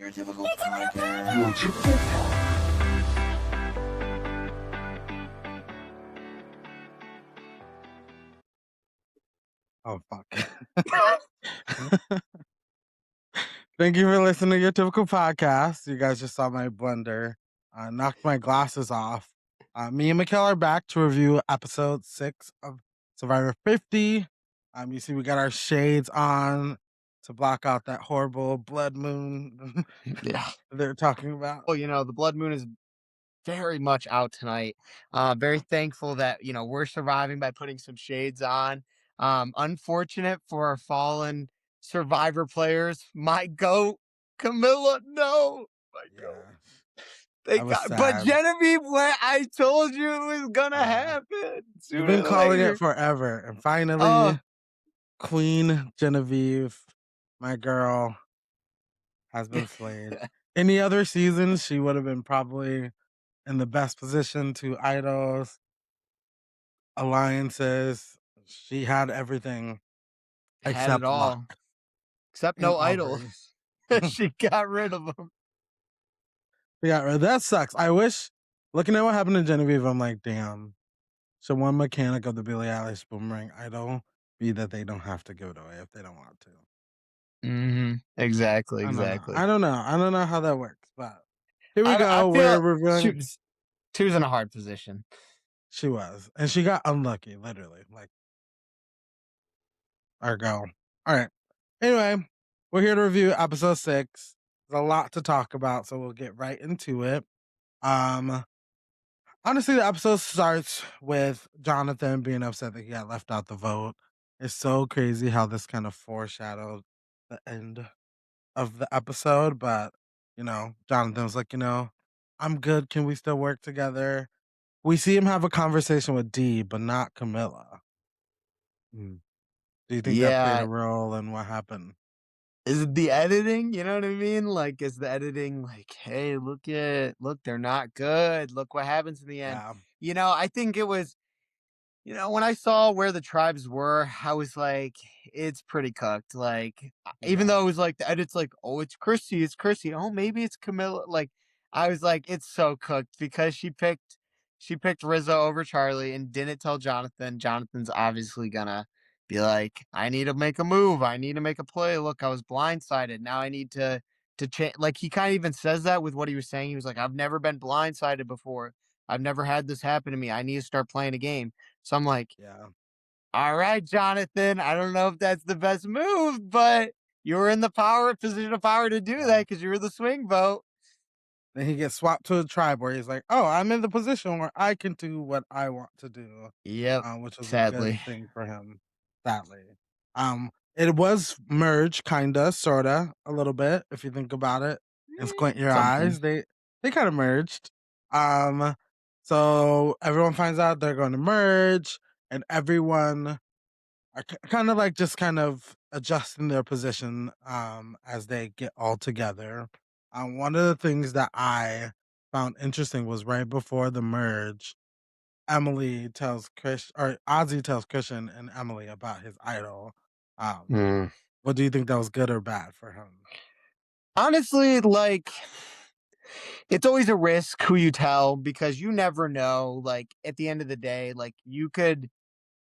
Your typical podcast. Oh, fuck. Thank you for listening to Your Typical Podcast. You guys just saw my blender. Knocked my glasses off. Me and Mikhail are back to review episode 6 of Survivor 50. You see we got our shades on to block out that horrible blood moon Yeah. they're talking about. Well, the blood moon is very much out tonight. Very thankful that, we're surviving by putting some shades on. Unfortunate for our fallen Survivor players. My goat, Camilla, no. My goat. Yeah. I was sad. But Genevieve, I told you it was gonna happen. You've been calling it forever. And finally, Queen Genevieve, my girl, has been slayed. Any other season, she would have been probably in the best position to idols, alliances. She had everything. Had it all. Luck. Except no idols. She got rid of them. Yeah, that sucks. I wish, looking at what happened to Genevieve, I'm like, damn. So one mechanic of the Billie Eilish Boomerang idol be that they don't have to give it away if they don't want to. Mm-hmm. Exactly. I don't know how that works, but here we go. We're reviewing. She was in a hard position. She was, and she got unlucky, literally. Like our girl. All right. Anyway, we're here to review episode 6. There's a lot to talk about, so we'll get right into it. Honestly, the episode starts with Jonathan being upset that he got left out the vote. It's so crazy how this kind of foreshadowed the end of the episode, but Jonathan was like, I'm good. Can we still work together? We see him have a conversation with Dee, but not Camilla. Do you think that played a role in what happened? Is it the editing? You know what I mean? Like, is the editing like, hey, look, they're not good. Look what happens in the end. Yeah. I think it was, when I saw where the tribes were, I was like, it's pretty cooked. Like, even though it was like the edit's like, oh, it's Chrissy. Oh, maybe it's Camilla. Like, I was like, it's so cooked because she picked Rizzo over Charlie and didn't tell Jonathan. Jonathan's obviously gonna be like, I need to make a move. I need to make a play. Look, I was blindsided. Now I need to change. Like, he kind of even says that with what he was saying. He was like, I've never been blindsided before. I've never had this happen to me. I need to start playing a game. So I'm like, yeah. All right, Jonathan. I don't know if that's the best move, but you were in the position of power to do that because you were the swing vote. Then he gets swapped to a tribe where he's like, oh, I'm in the position where I can do what I want to do. Yep. Which was sadly a good thing for him. Sadly. It was merged, kinda, sorta, a little bit, if you think about it. And squint your eyes. They kind of merged. So everyone finds out they're going to merge, and everyone are kind of adjusting their position as they get all together. One of the things that I found interesting was right before the merge, Ozzy tells Christian and Emily about his idol. What do you think, that was good or bad for him? Honestly, like, it's always a risk who you tell because you never know. Like, at the end of the day, like, you can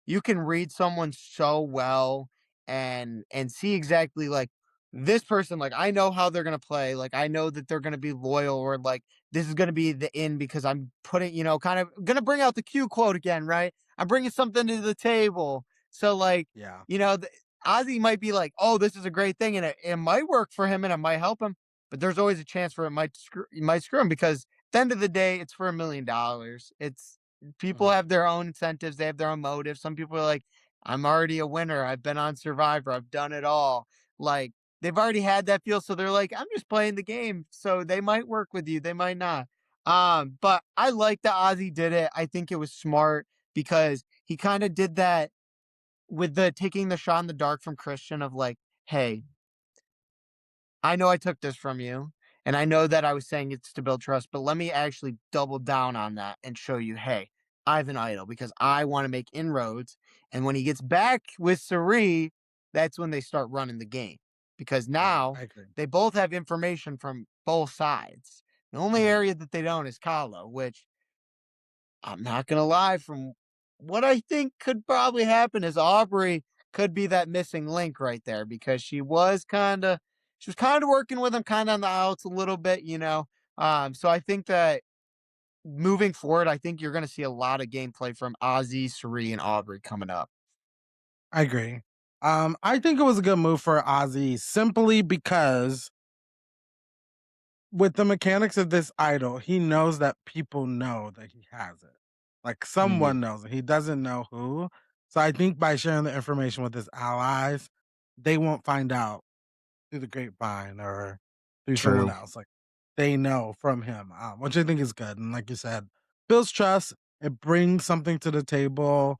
read someone so well and see exactly, like, this person, like, I know how they're gonna play. Like, I know that they're gonna be loyal, or like, this is gonna be the in because I'm putting, kind of gonna bring out the Q quote again, right? I'm bringing something to the table. So, like, Yeah. Ozzy might be like, oh, this is a great thing, and it might work for him and it might help him, but there's always a chance for it might screw him because at the end of the day, it's for $1 million. It's people have their own incentives, they have their own motives. Some people are like, I'm already a winner. I've been on Survivor. I've done it all. Like, they've already had that feel. So they're like, I'm just playing the game. So they might work with you. They might not. But I like that Ozzy did it. I think it was smart because he kind of did that with the taking the shot in the dark from Christian of like, hey, I know I took this from you, and I know that I was saying it's to build trust, but let me actually double down on that and show you, hey, I have an idol because I want to make inroads. And when he gets back with Cirie, that's when they start running the game because Yeah, now I agree. they both have information from both sides. The only Mhm. area that they don't is Kahlo, which I'm not gonna lie, from what I think could probably happen is Aubrey could be that missing link right there because she was kinda working with him kinda on the outs a little bit, you know. So I think that moving forward, I think you're gonna see a lot of gameplay from Ozzy, Cirie, and Aubrey coming up. I agree. I think it was a good move for Ozzy simply because with the mechanics of this idol, he knows that people know that he has it. Like Mhm. someone knows it. He doesn't know who. So I think by sharing the information with his allies, they won't find out through the grapevine or through someone True. else. Like they know from him, which I think is good. And like you said, builds trust. It brings something to the table.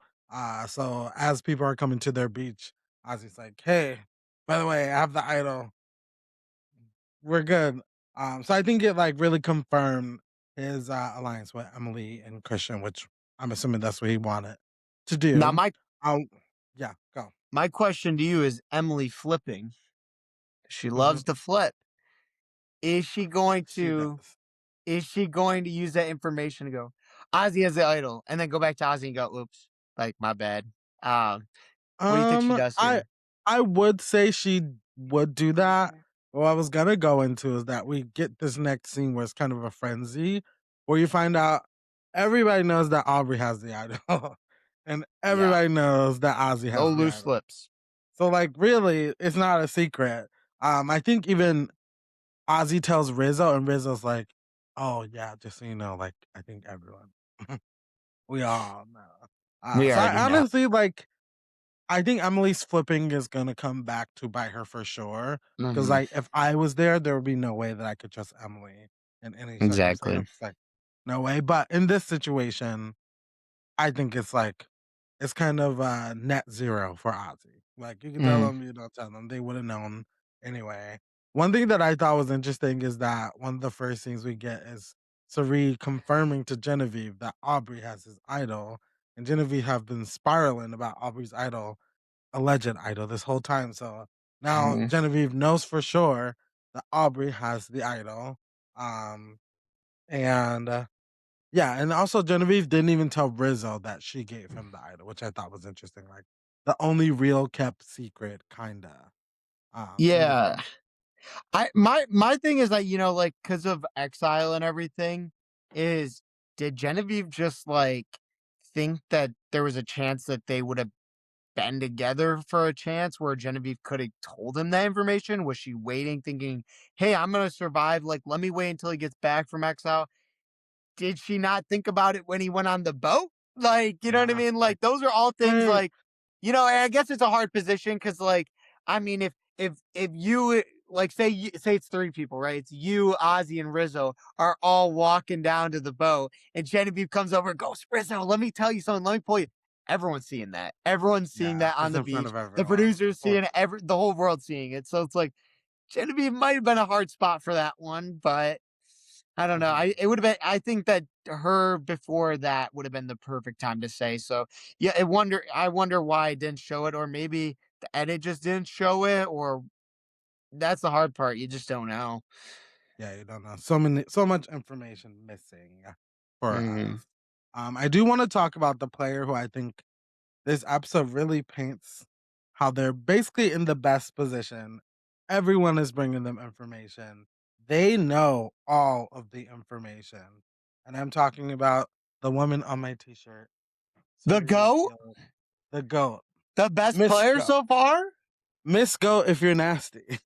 So as people are coming to their beach, Ozzy's like, "Hey, by the way, I have the idol. We're good." So I think it like really confirmed his alliance with Emily and Christian, which I'm assuming that's what he wanted to Now do. my Um, yeah, go. my question to you is Emily flipping. She Hmm. loves to flip. Is she going She to does. is she going to use that information to go, Ozzy has the idol, and then go back to Ozzy and go, oops, like my bad. Um, what do you think she does I here? would say she would do that. What I was gonna go into is that we get this next scene where it's kind of a frenzy, where you find out everybody knows that Aubrey has the idol, and Yeah. everybody knows that Ozzy No has the loose idol. lips. So like, really, it's not a secret. I think even Ozzy tells Rizzo, and Rizzo's like, "Oh yeah, just so you know, like I think everyone, we all know." We So already I know. honestly like. I think Emily's flipping is gonna come back to bite her for sure. Cause Mhm. like if I was there would be no way that I could trust Emily in any Exactly. circumstance. Like no way. But in this situation, I think it's like it's kind of net zero for Ozzy. Like you can tell Mhm. them, you don't tell them, they would have known anyway. One thing that I thought was interesting is that one of the first things we get is Cirie confirming to Genevieve that Aubrey has his idol, and Genevieve have been spiraling about Aubrey's idol, alleged idol, this whole time. So now Mhm. Genevieve knows for sure that Aubrey has the idol. Um, and yeah, and also Genevieve didn't even tell Rizzo that she gave him the idol, which I thought was interesting. Like the only real kept secret, kinda, in the Yeah. group. My thing is that, like, because of Exile and everything, is did Genevieve just, like, think that there was a chance that they would have been together for a chance where Genevieve could have told him that information? Was she waiting thinking, "Hey, I'm gonna survive, like, let me wait until he gets back from Exile"? Did she not think about it when he went on the boat? Like, you know what I Yeah, mean? Like, those are all things right. like, and I guess it's a hard position because, like, I mean, if you like say it's three people, right? It's you, Ozzy, and Rizzo are all walking down to the boat, and Genevieve comes over and goes, Rizzo, let me tell you something. Let me pull you. Everyone's seeing that. Everyone's seeing Yeah, that on it's the in front beach. of The everyone. producers Of course. seeing it. The whole world seeing it. So it's like Genevieve might have been a hard spot for that one, but I don't know. Mhm. It would have been. I think that her before that would have been the perfect time to say. So yeah, I wonder why I didn't show it, or maybe the edit just didn't show it, or that's the hard part. You just don't know. Yeah, you don't know. So much information missing for Hmm. us. I do want to talk about the player who I think this episode really paints how they're basically in the best position. Everyone is bringing them information. They know all of the information. And I'm talking about the woman on my t-shirt, The Cirie goat, Gil, the GOAT, the best Miss player GOAT. so far. Miss GOAT if you're nasty.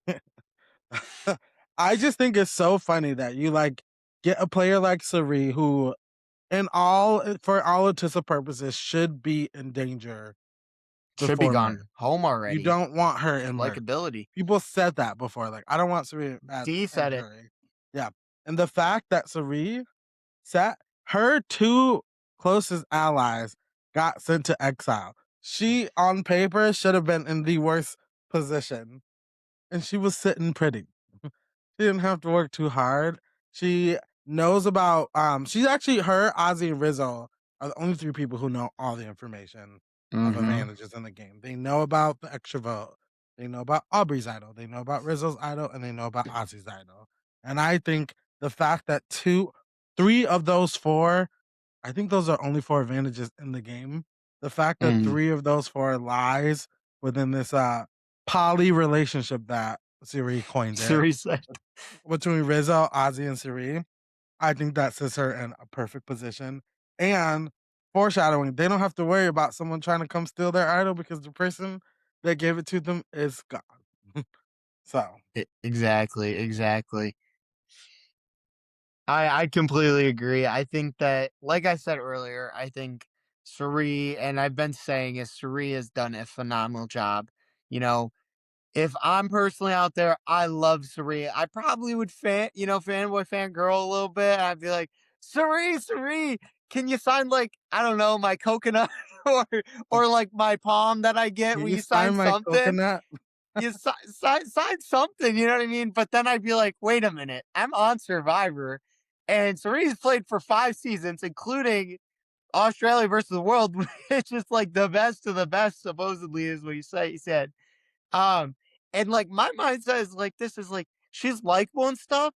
I just think it's so funny that you like get a player like Cirie who for all intents and purposes should be in danger Should be before gone merge. home You already. don't want her She in merge. likability. People said that before, like, "I don't want Cirie at D in said it. jury." Yeah, and the fact that Cirie sat her 2 closest allies got sent to exile. She, on paper, should have been in the worst position, and she was sitting pretty. She didn't have to work too hard. She knows about, she's actually her, Ozzy, and Rizzo are the only 3 people who know all the information of Hmm. advantages in the game. They know about the extra vote. they know about Aubrey's idol, they know about Rizzo's idol, and they know about Ozzy's idol. And I think the fact that 3 of those 4, I think those are only 4 advantages in the game. The fact that Mm. 3 of those 4 lies within this poly relationship that Cirie coined it Cirie said. between Rizzo, Ozzy, and Cirie, I think that sets her in a perfect position. And foreshadowing, they don't have to worry about someone trying to come steal their idol because the person that gave it to them is gone. So Exactly, exactly. I completely agree. I think that, like I said earlier, I think Cirie, and I've been saying is Cirie has done a phenomenal job. You know, if I'm personally out there, I love Cirie. I probably would fanboy, fangirl a little bit. I'd be like, Cirie, can you sign like, I don't know, my coconut or like my palm that I get? can Will you you sign sign my something? coconut? You sign something, you know what I mean? But then I'd be like, wait a minute, I'm on Survivor, and Cerie's played for 5 seasons, including Australia versus the world, which is like the best of the best, supposedly, is what he said. Um, and like my mindset is like this is like she's likable and stuff.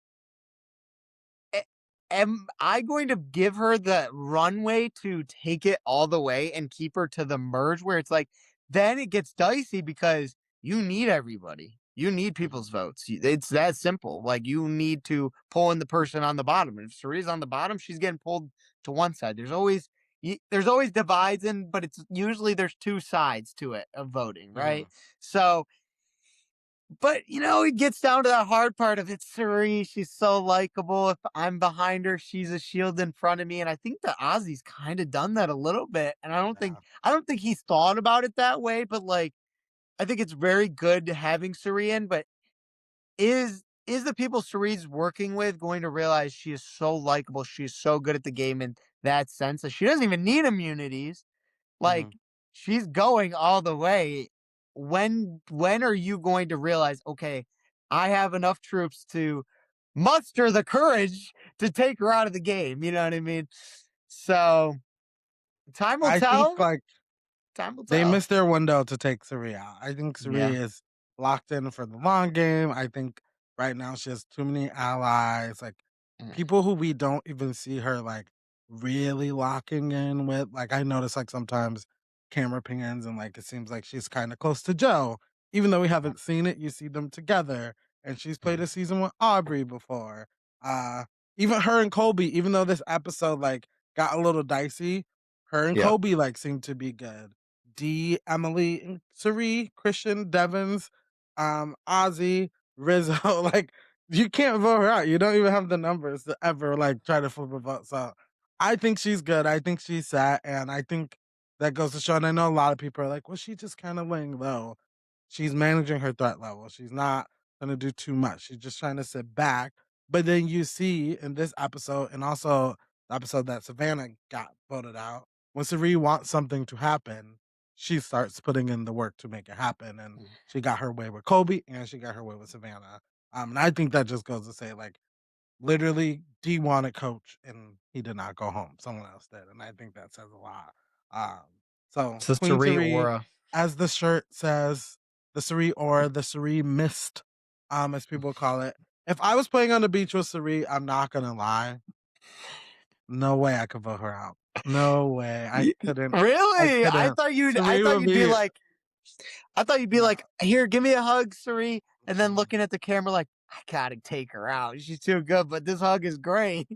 Am I going to give her the runway to take it all the way and keep her to the merge where it's like, then it gets dicey because you need everybody. You need people's Mhm. votes. It's that simple. Like you need to pull in the person on the bottom. And if Cerie's on the bottom, she's getting pulled to one side. There's always divides in, but it's usually there's 2 sides to it of voting, right? Mhm. So but, it gets down to that hard part of it's Cirie. She's so likable. If I'm behind her, she's a shield in front of me. And I think that Ozzy's kind of done that a little bit. And Yeah. I don't think he's thought about it that way, but like I think it's very good having Cirie in, but is the people Cirie's working with going to realize she is so likable, she's so good at the game in that sense that she doesn't even need immunities? Like, Mhm. she's going all the way. When are you going to realize, okay, I have enough troops to muster the courage to take her out of the game? You know what I mean? So time will I think tell. like Time will they tell. missed their window to take Cirie out. I think Cirie Yeah. is locked in for the long game. I think right now she has too many allies, like Mm, people who we don't even see her like really locking in with. Like I notice like sometimes camera pans and like it seems like she's kind of close to Joe, even though we haven't seen it. You see them together, and she's played a mm. season with Aubrey before. Uh, even her and Colby, even though this episode like got a little dicey, her and Yeah. Kobe like seem to be good. D, Emily, and Cirie, Christian, Devins, Ozzy, Rizzo. Like you can't vote her out. You don't even have the numbers to ever like try to flip a vote. So I think she's good. I think she's set, and I think that goes to show. And I know a lot of people are like, "Well, she's just kind of laying low." She's managing her threat level. She's not gonna do too much. She's just trying to sit back. But then you see in this episode, and also the episode that Savannah got voted out, when Cirie wants something to happen, she starts putting in the work to make it happen. And she got her way with Kobe and she got her way with Savannah. And I think that just goes to say, like, literally, D wanted coach and he did not go home. Someone else did. And I think that says a lot. Um, so It's the Queen Cirie Cirie, aura. as the shirt says, the Cirie aura, the Cirie mist, as people call it. If I was playing on the beach with Cirie, I'm not gonna lie. No way I could vote her out. No way. I Y- couldn't. I Really? couldn't. I Cirie thought would you'd be be like, no. here, give me a hug, Cirie. And then Mm-mm. looking at the camera like, I gotta take her out. She's too good, but this hug is great.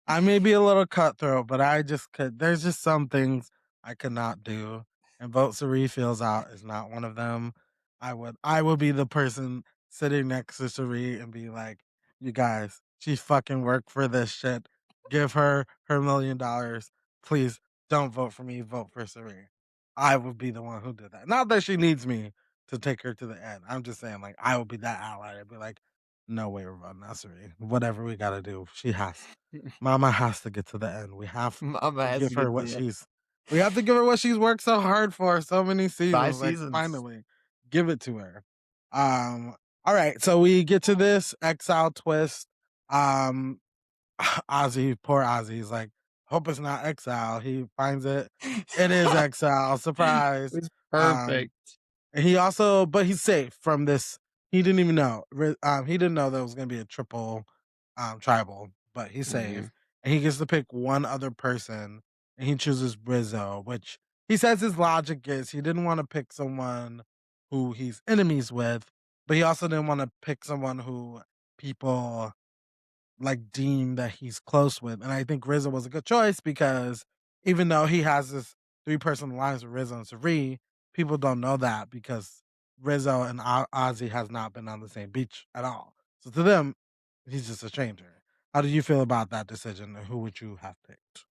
I may be a little cutthroat, but I just could. There's just some things I could not do, and vote Cirie feels out is not one of them. I would be the person sitting next to Cirie and be like, "You guys, she fucking worked for this shit. Give her her $1 million. Please don't vote for me. Vote for Cirie." I would be the one who did that. Not that she needs me to take her to the end. I'm just saying, like, I would be that ally. I'd be like, "No way, we're voting out Cirie. Whatever we gotta do, she has." Mama has to get to the end. We have Mama to has give to her get what the she's we have to give her what she's worked so hard for so many 5 seasons. Like seasons. finally, give it to her. Um, all right, so we get to this exile twist. Um Ozzy, poor Ozzy, he's like, hope it's not exile. He finds it. It is exile. It Surprise. was Um, perfect. And he also, but he's safe from this. He didn't even know. He didn't know there was going to be a triple tribal, but he's Mhm. safe, and he gets to pick one other person, and he chooses Rizzo, which he says his logic is he didn't want to pick someone who he's enemies with, but he also didn't want to pick someone who people like deem that he's close with. And I think Rizzo was a good choice because even though he has this three-person alliance with Rizzo and Cirie, people don't know that because Rizzo and Ozzy has not been on the same beach at all. So to them, he's just a stranger. How do you feel about that decision, and who would you have picked?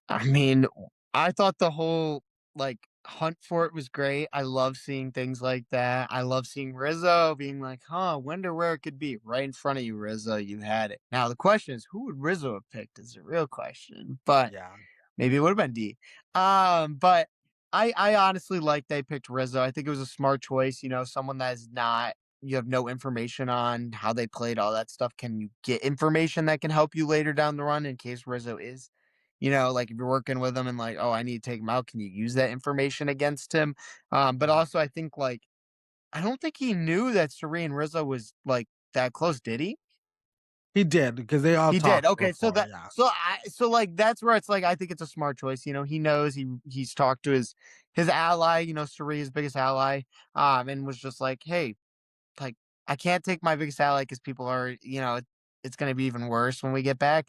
I mean, I thought the whole like hunt for it was great. I love seeing things like that. I love seeing Rizzo being like, huh, wonder where it could be. Right in front of you, Rizzo. You had it. Now the question is, who would Rizzo have picked is the real question. But Yeah. maybe it would have been D. But I honestly like they picked Rizzo. I think it was a smart choice, someone that is not you have no information on how they played, all that stuff. Can you get information that can help you later down the run in case Rizzo is, like if you're working with him and like, oh, I need to take him out, can you use that information against him? But Mhm. also I think like I don't think he knew that Cirie and Rizzo was like that close, did he? He did because they all He did. talked Okay, so before. that Yeah. so like that's where it's like I think it's a smart choice. He knows he's talked to his ally, Cirie, his biggest ally, and was just like, hey, like I can't take my biggest ally because people are, it's gonna be even worse when we get back.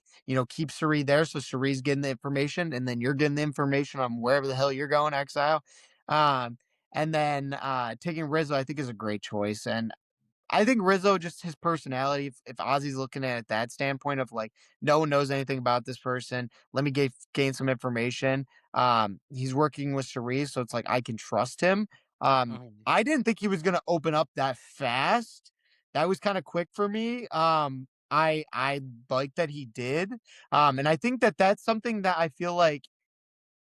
Keep Cirie there so Cirie's getting the information, and then you're getting the information on wherever the hell you're going, exile. Um, and then taking Rizzo, I think is a great choice, and I think Rizzo, just his personality, if Ozzy's looking at it that standpoint of like, no one knows anything about this person, let me gain some information. He's working with Cherise, so it's like I can trust him. Mhm. I didn't think he was gonna open up that fast. That was kind of quick for me. I like that he did. And I think that that's something that I feel like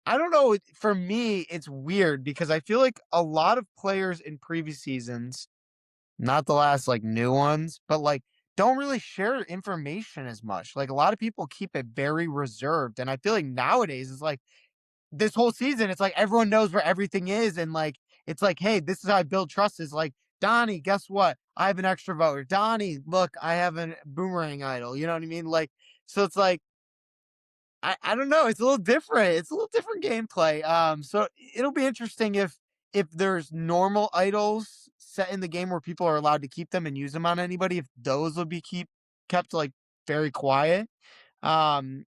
I don't know. For me, it's weird because I feel like a lot of players in previous seasons, not the last, like, new ones, but, like, don't really share information as much. Like, a lot of people keep it very reserved, and I feel like nowadays it's like this whole season, it's like everyone knows where everything is, and, like, it's like, "Hey, this is how I build trust," is like, "Donnie, guess what? I have an extra vote," "Donnie, look, I have a boomerang idol," you know what I mean? Like, so it's like I don't know, it's a little different. It's a little different gameplay. So it'll be interesting if there's normal idols set in the game where people are allowed to keep them and use them on anybody, if those will be kept like very quiet.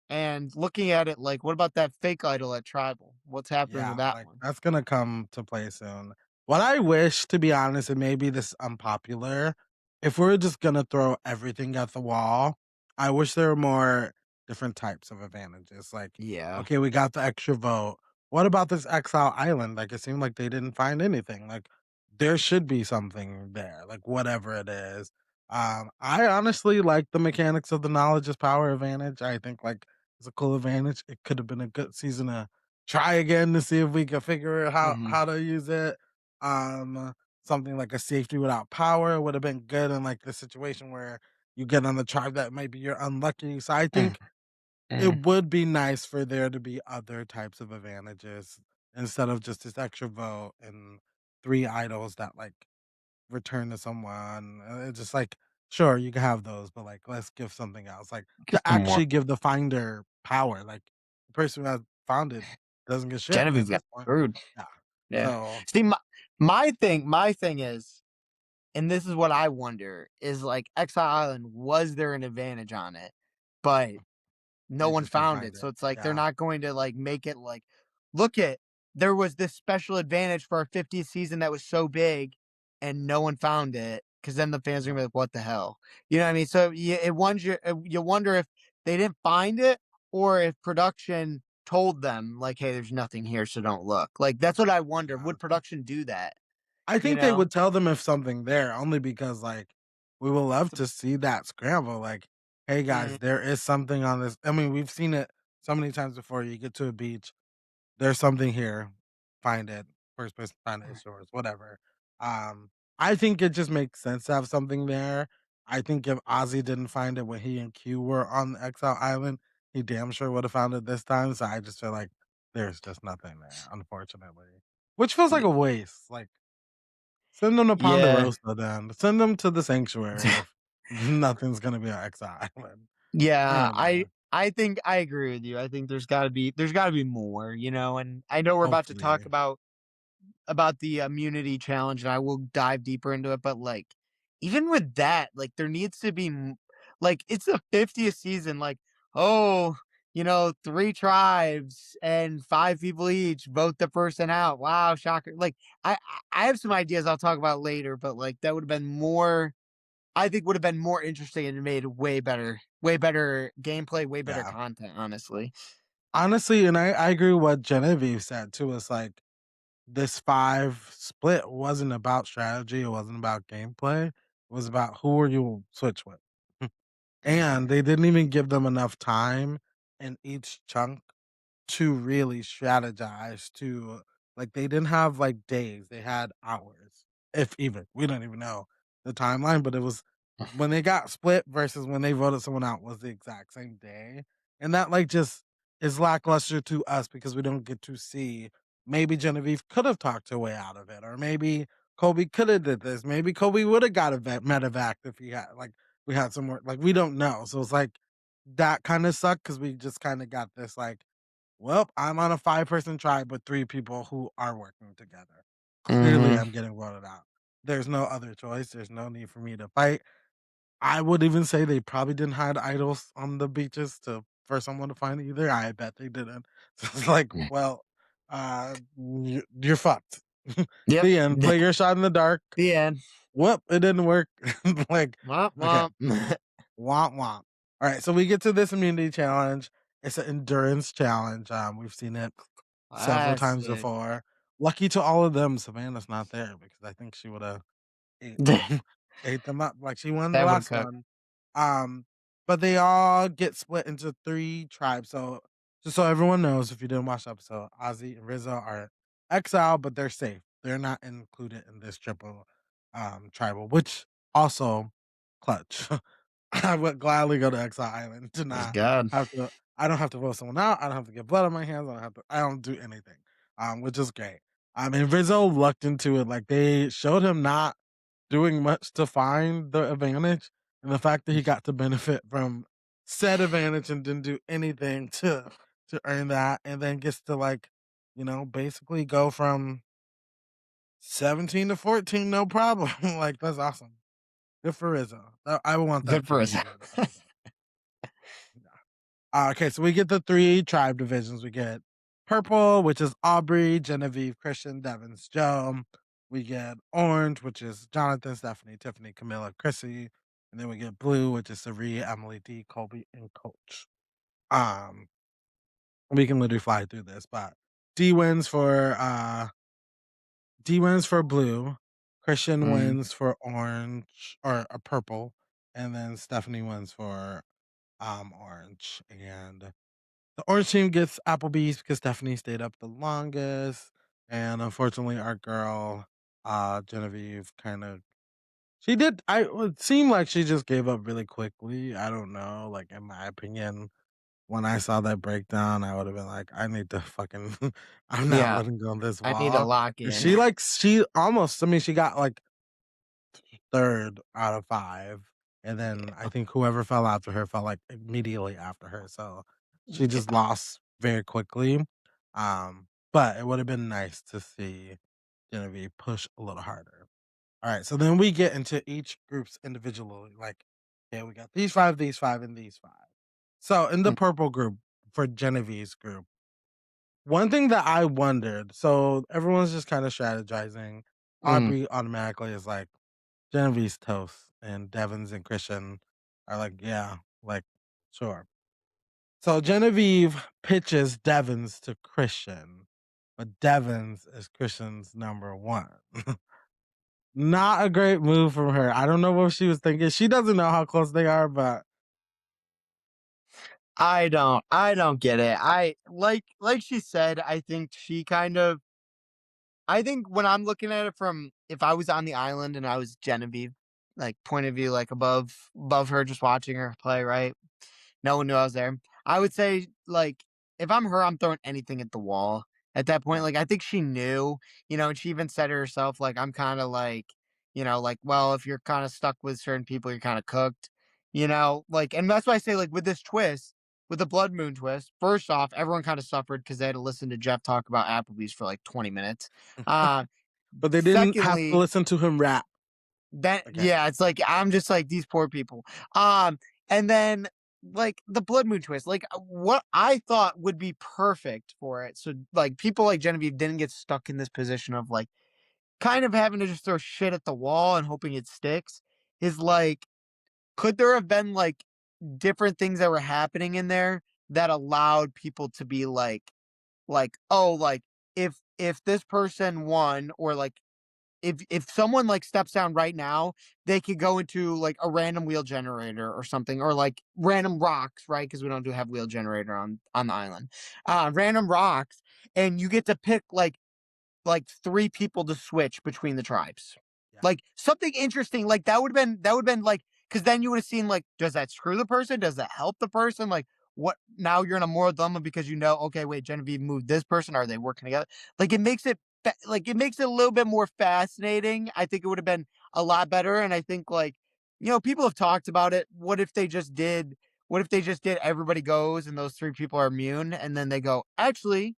And looking at it like, what about that fake idol at Tribal? What's happening with Yeah, that like one? that's gonna come to play soon. What I wish, to be honest, and maybe this is unpopular, if we're just gonna throw everything at the wall, I wish there were more different types of advantages. Like, Yeah. okay, we got the extra vote. What about this exile island? Like, it seemed like they didn't find anything. Like, there should be something there, like whatever it is. I honestly like the mechanics of the knowledge is power advantage. I think like it's a cool advantage. It could have been a good season to try again to see if we can figure out Hmm. how to use it. Something like a safety without power would have been good in like the situation where you get on the tribe that maybe you're unlucky. So I think it Hmm. would be nice for there to be other types of advantages instead of just this extra vote and three idols that like return to someone. It's just like, sure, you can have those, but like, let's give something else. Like to Just some more. actually give the finder power. Like the person who has found it doesn't get shit Genevieve at got this point. screwed. Yeah. Yeah. So See, my thing is, and this is what I wonder, is like Exile Island, was there an advantage on it? But no they one just didn't found find it. it. So it's like they're Yeah. not going to like make it like, look at there was this special advantage for our 50th season that was so big and no one found it. Cause then the fans are gonna be like, what the hell? You know what I mean? So you wonder if they didn't find it or if production told them like, hey, there's nothing here, so don't look. Like that's what I wonder. Yeah. Would production do that? I You think they know? would tell them if something there only because like we would love to see that scramble. Like, hey Mm, guys, there is something on this. I mean, we've seen it so many times before. You get to a beach, there's something here. Find it. First person find it is yours. Whatever. Um, I think it just makes sense to have something there. I think if Ozzy didn't find it when he and Q were on the Exile Island, he damn sure would have found it this time. So I just feel like there's just nothing there, unfortunately. Which feels like yeah. a waste. Like Send them to Yeah. Ponderosa then. Send them to the sanctuary if nothing's gonna be on Exile Island. I Yeah, don't I know. I think I agree with you. I think there's gotta be more, and I know we're about to talk Hopefully. about the immunity challenge, and I will dive deeper into it, but, like, even with that, like, there needs to be like, it's the 50th season, like, "Oh, 3 tribes and 5 people each vote the person out. Wow, shocker." Like, I have some ideas I'll talk about later, but, like, that would've been more I think would've been more interesting and made way better gameplay, way better Yeah. content, honestly. Honestly, and I agree with what Genevieve said too. It's like this 5 split wasn't about strategy, it wasn't about gameplay, it was about who are you switch with. And they didn't even give them enough time in each chunk to really strategize to like, they didn't have, like, days, they had hours, if even. We don't even know the timeline, but it was when they got split versus when they voted someone out was the exact same day, and that, like, just is lackluster to us because we don't get to see maybe Genevieve could have talked her way out of it, or maybe Kobe coulda did this, maybe Kobe woulda got a medevac if he had like, we had some more like, we don't know, so it's like, that kinda sucked because we just kinda got this, like, well, I'm on a 5-person tribe with 3 people who are working together. Clearly, Mhm. I'm getting voted out. There's no other choice. There's no need for me to fight. I would even say they probably didn't hide idols on the beaches to for someone to find either. I bet they didn't. So it's like, Mm. well, you're fucked. Yep. The end. Play your shot in the dark. The end. Whoop, it didn't work. Like, Womp okay. womp. Womp womp. All right, so we get to this immunity challenge. It's an endurance challenge. We've seen it several That's times it. before. Lucky to all of them, Savannah's not there because I think she would have ate them, ate them up like she won the That would last cook. one. Um, but they all get split into 3 tribes. So just so everyone knows, if you didn't watch the episode, Ozzy and Rizzo are exiled, but they're safe. They're not included in this triple tribal, which also clutch. I would gladly go to Exile Island to That's not God. have to I don't have to vote someone out, I don't have to get blood on my hands, I don't do anything, which is great. I mean, Rizzo lucked into it, like, they showed him not doing much to find the advantage, and the fact that he got to benefit from said advantage and didn't do anything to earn that, and then gets to, like, basically go from 17 to 14, no problem, like, that's awesome. Good for Rizzo. I want that Good to for be us. his episode. Yeah. Okay, so we get the 3 tribe divisions. We get purple, which is Aubrey, Genevieve, Christian, Devon's Joe. We get orange, which is Jonathan, Stephanie, Tiffany, Camilla, Chrissy. And then we get blue, which is Cirie, Emily D, Colby, and Coach. Um, we can literally fly through this, but D wins for D wins for blue, Christian Mm. wins for orange or purple, and then Stephanie wins for orange. And the orange team gets Applebee's because Stephanie stayed up the longest. And unfortunately, our girl, Genevieve, kind of she did. It would seem like she just gave up really quickly. I don't know. Like in my opinion, when I saw that breakdown, I would have been like, I need to fucking, I'm not Yeah, letting go of this I need to wall. lock And in. she almost. I mean, she got like 3rd out of 5, and then I think whoever fell after her fell, like, immediately after her, so she just Yeah. lost very quickly, but it would've been nice to see Genevieve push a little harder. Alright, so then we get into each groups individually, like, okay, we got these 5, and these 5. So, in the Mm, purple group, for Genevieve's group, one thing that I wondered so everyone's just kinda strategizing, mm. Aubrey automatically is like Genevieve's toast, and Devon's and Christian are like, "Yeah, like, sure." So Genevieve pitches Devon's to Christian, but Devon's is Christian's number 1. Not a great move from her. I don't know what she was thinking. She doesn't know how close they are, but I don't get it. I like she said, I think when I'm looking at it from if I was on the island and I was Genevieve, like point of view, like above her, just watching her play, right? No one knew I was there. I would say, like, if I'm her, I'm throwing anything at the wall. at that point. Yeah. Like, I think she knew, and she even said it herself, like, I'm kind of like, like, well, if you're kind of stuck with certain people, you're kind of cooked, like, and that's why I say, like, with this twist, with the blood moon twist, first off, everyone kind of suffered because they had to listen to Jeff talk about Applebee's for like 20 minutes. Uh, But they didn't have to Secondly, listen to him rap again. yeah, it's like I'm just like these poor people. Um, and then like the blood moon twist, like what I thought would be perfect for it. So like people like Genevieve didn't get stuck in this position of like kind of having to just throw shit at the wall and hoping it sticks. Is like, could there have been like different things that were happening in there that allowed people to be like, oh, like if this person won, or like if someone like steps down right now, they could go into like a random wheel generator or something, or like random rocks, right? Because we don't do have wheel generator on the island. Random rocks, and you get to pick like three people to switch between the tribes. Yeah. Like something interesting, like that would have been like, because then you would have seen like, does that screw the person? Does that help the person? Like, what, now you're in a moral dilemma because okay, wait, Genevieve moved this person. Are they working together? Like it makes it a little bit more fascinating. I think it would have been a lot better. And I think like, people have talked about it. What if they just did everybody goes and those three people are immune, and then they go, actually,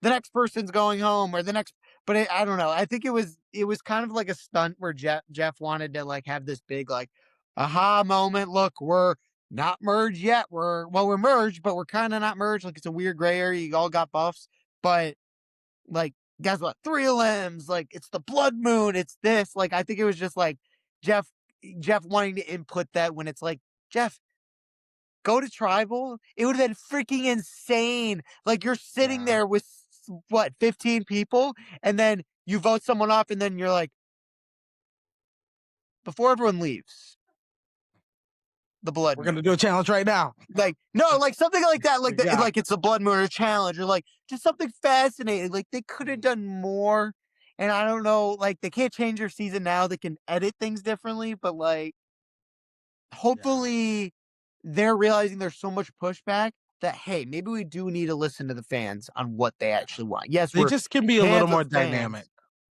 the next person's going home, or the next, but I don't know. I think it was kind of like a stunt where Jeff wanted to like have this big like aha moment. Look, we're not merged yet. We're merged, but we're kind of not merged. Like, it's a weird gray area. You all got buffs, but like, guess what? Three limbs. Like, it's the blood moon. It's this. Like, I think it was just like Jeff Jeff wanting to input that, when it's like, Jeff, go to tribal. It would have been freaking insane. Like, you're sitting Yeah. there with what, 15 people, and then you vote someone off, and then you're like, before everyone leaves, the blood We're moon. gonna do a challenge right now. Like, no, like something like that, Yeah. like it's a blood moon or challenge, or like just something fascinating. Like, they could have done more. And I don't know, like they can't change their season now. They can edit things differently, but like Yeah. hopefully they're realizing there's so much pushback that, hey, maybe we do need to listen to the fans on what they Yeah. actually want. Yes, They we're just can be a little hands more of dynamic. fans.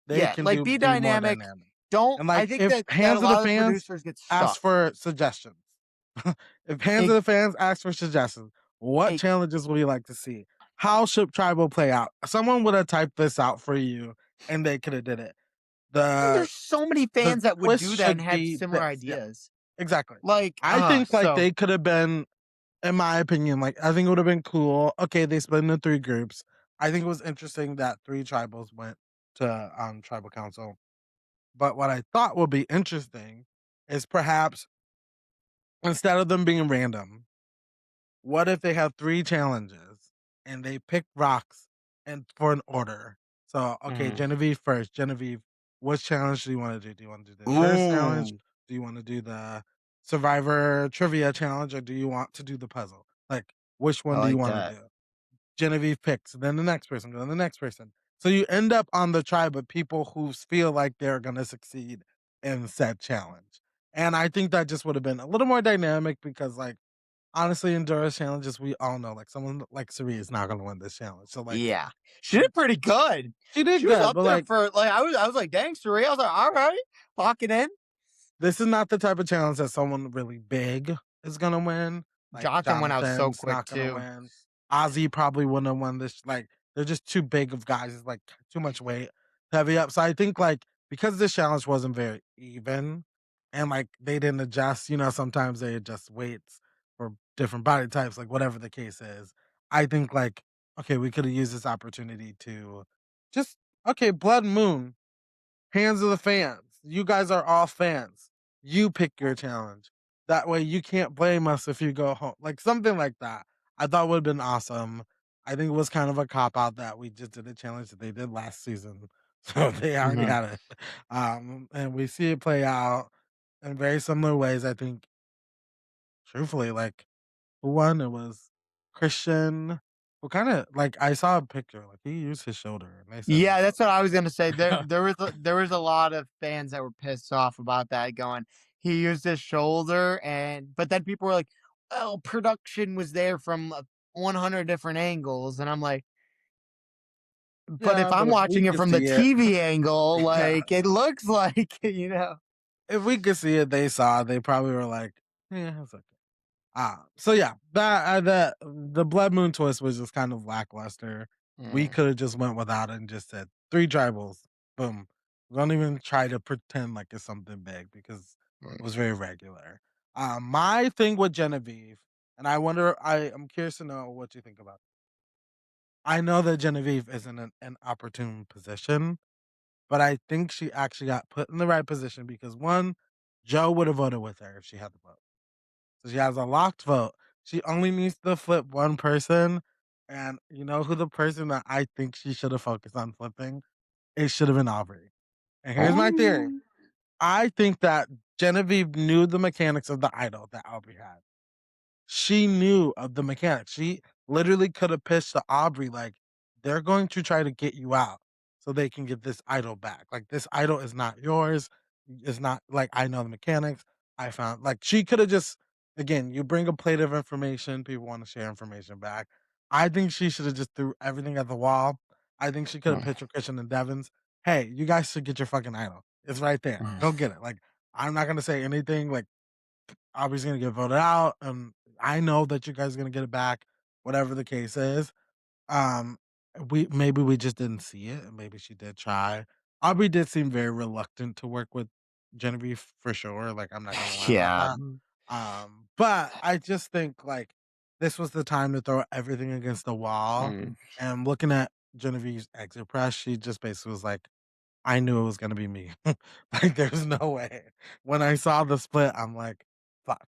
They Yeah, can like do be be more dynamic. dynamic. Don't And I like think if that a Hands of the lot of the Fans producers get ask stuck. for suggestions. If Hands of It, the Fans ask for suggestions, what it, challenges would you like to see? How should tribal play out? Someone would have typed this out for you and they could have did it. The there's so many the fans that would twist do that and should have be similar this. Yeah, ideas. exactly. Like, I think like so they could have been, in my opinion, like I think it would have been cool. Okay, they split into three groups. I think it was interesting that three tribals went to tribal council. But what I thought would be interesting is perhaps instead of them being random, what if they have three challenges and they pick rocks and for an order? So, okay, mhm. Genevieve first. Genevieve, which challenge do you want to do? Do you want to do the endurance challenge? Ooh, Do you want to do the survivor trivia challenge, or do you want to do the puzzle? Like, which I one do you like want to that. do? Genevieve picks, then the next person, then the next person. So you end up on the tribe of people who feel like they're going to succeed in said challenge. And I think that just would have been a little more dynamic because, like, honestly, endurance challenges, we all know, like, someone like Cirie is not going to win this challenge. So, like, Yeah, she did pretty good. she did She was good, up but, there like, for like, I was like, dang, Cirie. I was like, all right, lock it in. this is not the type of challenge that someone really big is gonna win. Like Jonathan went out so Jonathan's quick not gonna too. win. Ozzy probably wouldn't have won this. Like they're just too big of guys. It's like too much weight, heavy up. So I think like because this challenge wasn't very even, and like they didn't adjust. Sometimes they adjust weights for different body types, like whatever the case is. I think like okay, we could have used this opportunity to just okay, Blood Moon. Hands of the fans. You guys are all fans. You pick your challenge. That way you can't blame us if you go home. Like something like that. I thought would have been awesome. I think it was kind of a cop out that we just did a challenge that they did last season. So they already Hmm. had it. And we see it play out in very similar ways. I think, truthfully, like who won? It was Christian. Who kind of like I saw a picture, like he used his shoulder and they said it Yeah, was that's what I was gonna say. There, a there was a lot of fans that were pissed off about that, going, he used his shoulder, and but then people were like, well, production was there from 100 different angles, and I'm like, But if Yeah, but I'm if we watching it could from the see it, TV angle, yeah, like it looks like, if we could see it, they saw it, they probably were like, "Yeah, it's okay." So yeah, the Blood Moon twist was just kind of lackluster. We Mm, could have just went without it and just said 3 tribals, boom. Don't even try to pretend like it's something big because it was mm. very regular. My thing with Genevieve, and I'm curious to know what you think about. I know that Genevieve is in an opportune position, but I think she actually got put in the right position because one, Joe would have voted with her if she had the vote. So she has a locked vote. She only needs to flip one person, and you know who the person that I think she should have focused on flipping? It should have been Aubrey. And here's my theory. Oh, I think that Genevieve knew the mechanics of the idol that Aubrey had. She knew of the mechanics. She literally could have pitched to Aubrey like, "They're going to try to get you out so they can get this idol back. Like this idol is not yours. It's not like I know the mechanics. I found like she could have just again, you bring a plate of information, people want to share information back. I think she should have just threw everything at the wall. I think she could have mm, pitched with Christian and Devins. Hey, you guys should get your fucking idol. It's right there. mm. Go get it. Like I'm not gonna say anything like Aubrey's gonna get voted out, and I know that you guys are gonna get it back, whatever the case is. Um, we just didn't see it, and maybe she did try. Aubrey did seem very reluctant to work with Genevieve for sure. Like I'm not gonna lie about Yeah. that. But I just think like this was the time to throw everything against the wall. Mm. And looking at Genevieve's exit press, she just basically was like, I knew it was gonna be me. Like, there's no way. When I saw the split, I'm like, "Fuck."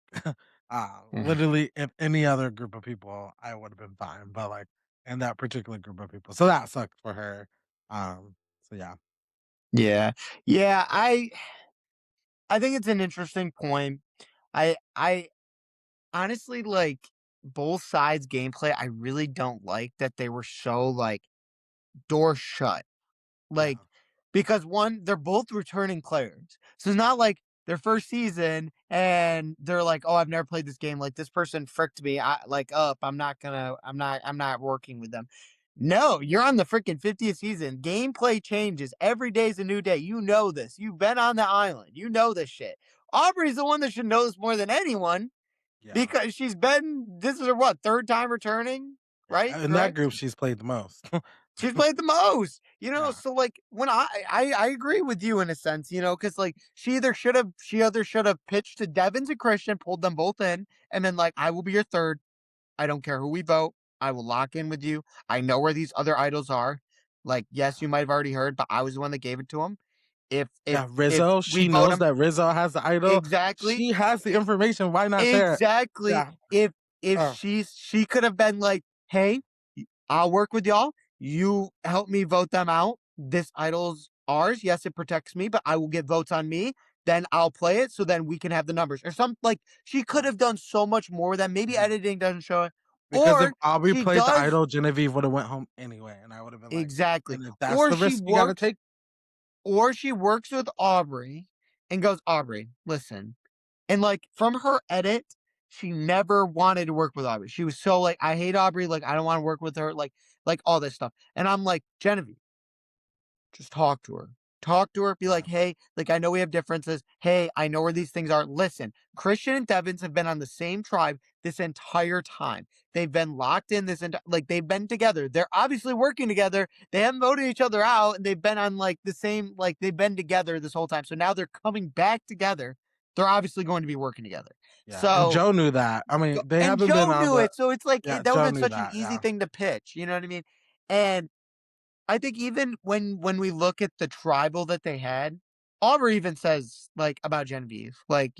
Literally, if any other group of people, I would have been fine, but, like, in that particular group of people. So that sucked for her. So yeah. Yeah. Yeah, I think it's an interesting point. I honestly like both sides gameplay. I really don't like that they were so like door shut. Like, Yeah. because one, they're both returning players. So it's not like their first season and they're like, "Oh, I've never played this game. Like this person fricked me. I like up. I'm not working with them." No, you're on the freaking 50th season. Gameplay changes. Every day is a new day. You know this. You've been on the island. You know this shit. Aubrey's the one that should know this more than anyone Yeah. because this is her what, third time returning? Right? Yeah, in that Correct? group, she's played the most. She's played the most, Yeah. so, like, when I agree with you in a sense, because like, she either should have pitched to Devins and Christian, pulled them both in, and then, like, "I will be your third. I don't care who we vote. I will lock in with you. I know where these other idols are. Like, yes, you might have already heard, but I was the one that gave it to them. If Rizzo, we she vote knows them that Rizzo has the idol. exactly, She has the information. Why not share it? exactly. Yeah. If Oh, she could have been like, "Hey, I'll work with y'all. You help me vote them out. This idol's ours. Yes, it protects me, but I will get votes on me. Then I'll play it so then we can have the numbers." Or something like she could yeah. have done so much more that maybe Mhm. editing doesn't show it. Because if Or Aubrey she played the does idol, Genevieve would have went home anyway, and I would have been like, exactly. and if that's Or the she risk you gotta works take. or she works with Aubrey and goes, "Aubrey, listen." And like from her edit, she never wanted to work with Aubrey. She was so like, "I hate Aubrey, like I don't want to work with her," like all this stuff. And I'm like, Genevieve, just talk to her. Talk to her, be Yeah, like, "Hey, like I know we have differences. Hey, I know where these things are. Listen, Christian and Devins have been on the same tribe this entire time. They've been locked in like they've been together. They're obviously working together. They haven't voted each other out, and they've been on like the same, like they've been together this whole time. So now they're coming back together. They're obviously going to be working together. yeah, and So Joe knew that. I mean, they and haven't been Joe on knew the. it. So it's like Yeah, that would Joe have been knew such an that. easy Yeah, thing to pitch. You know what I mean? And I think even when we look at the tribal that they had, Aubrey even says like about Genevieve, like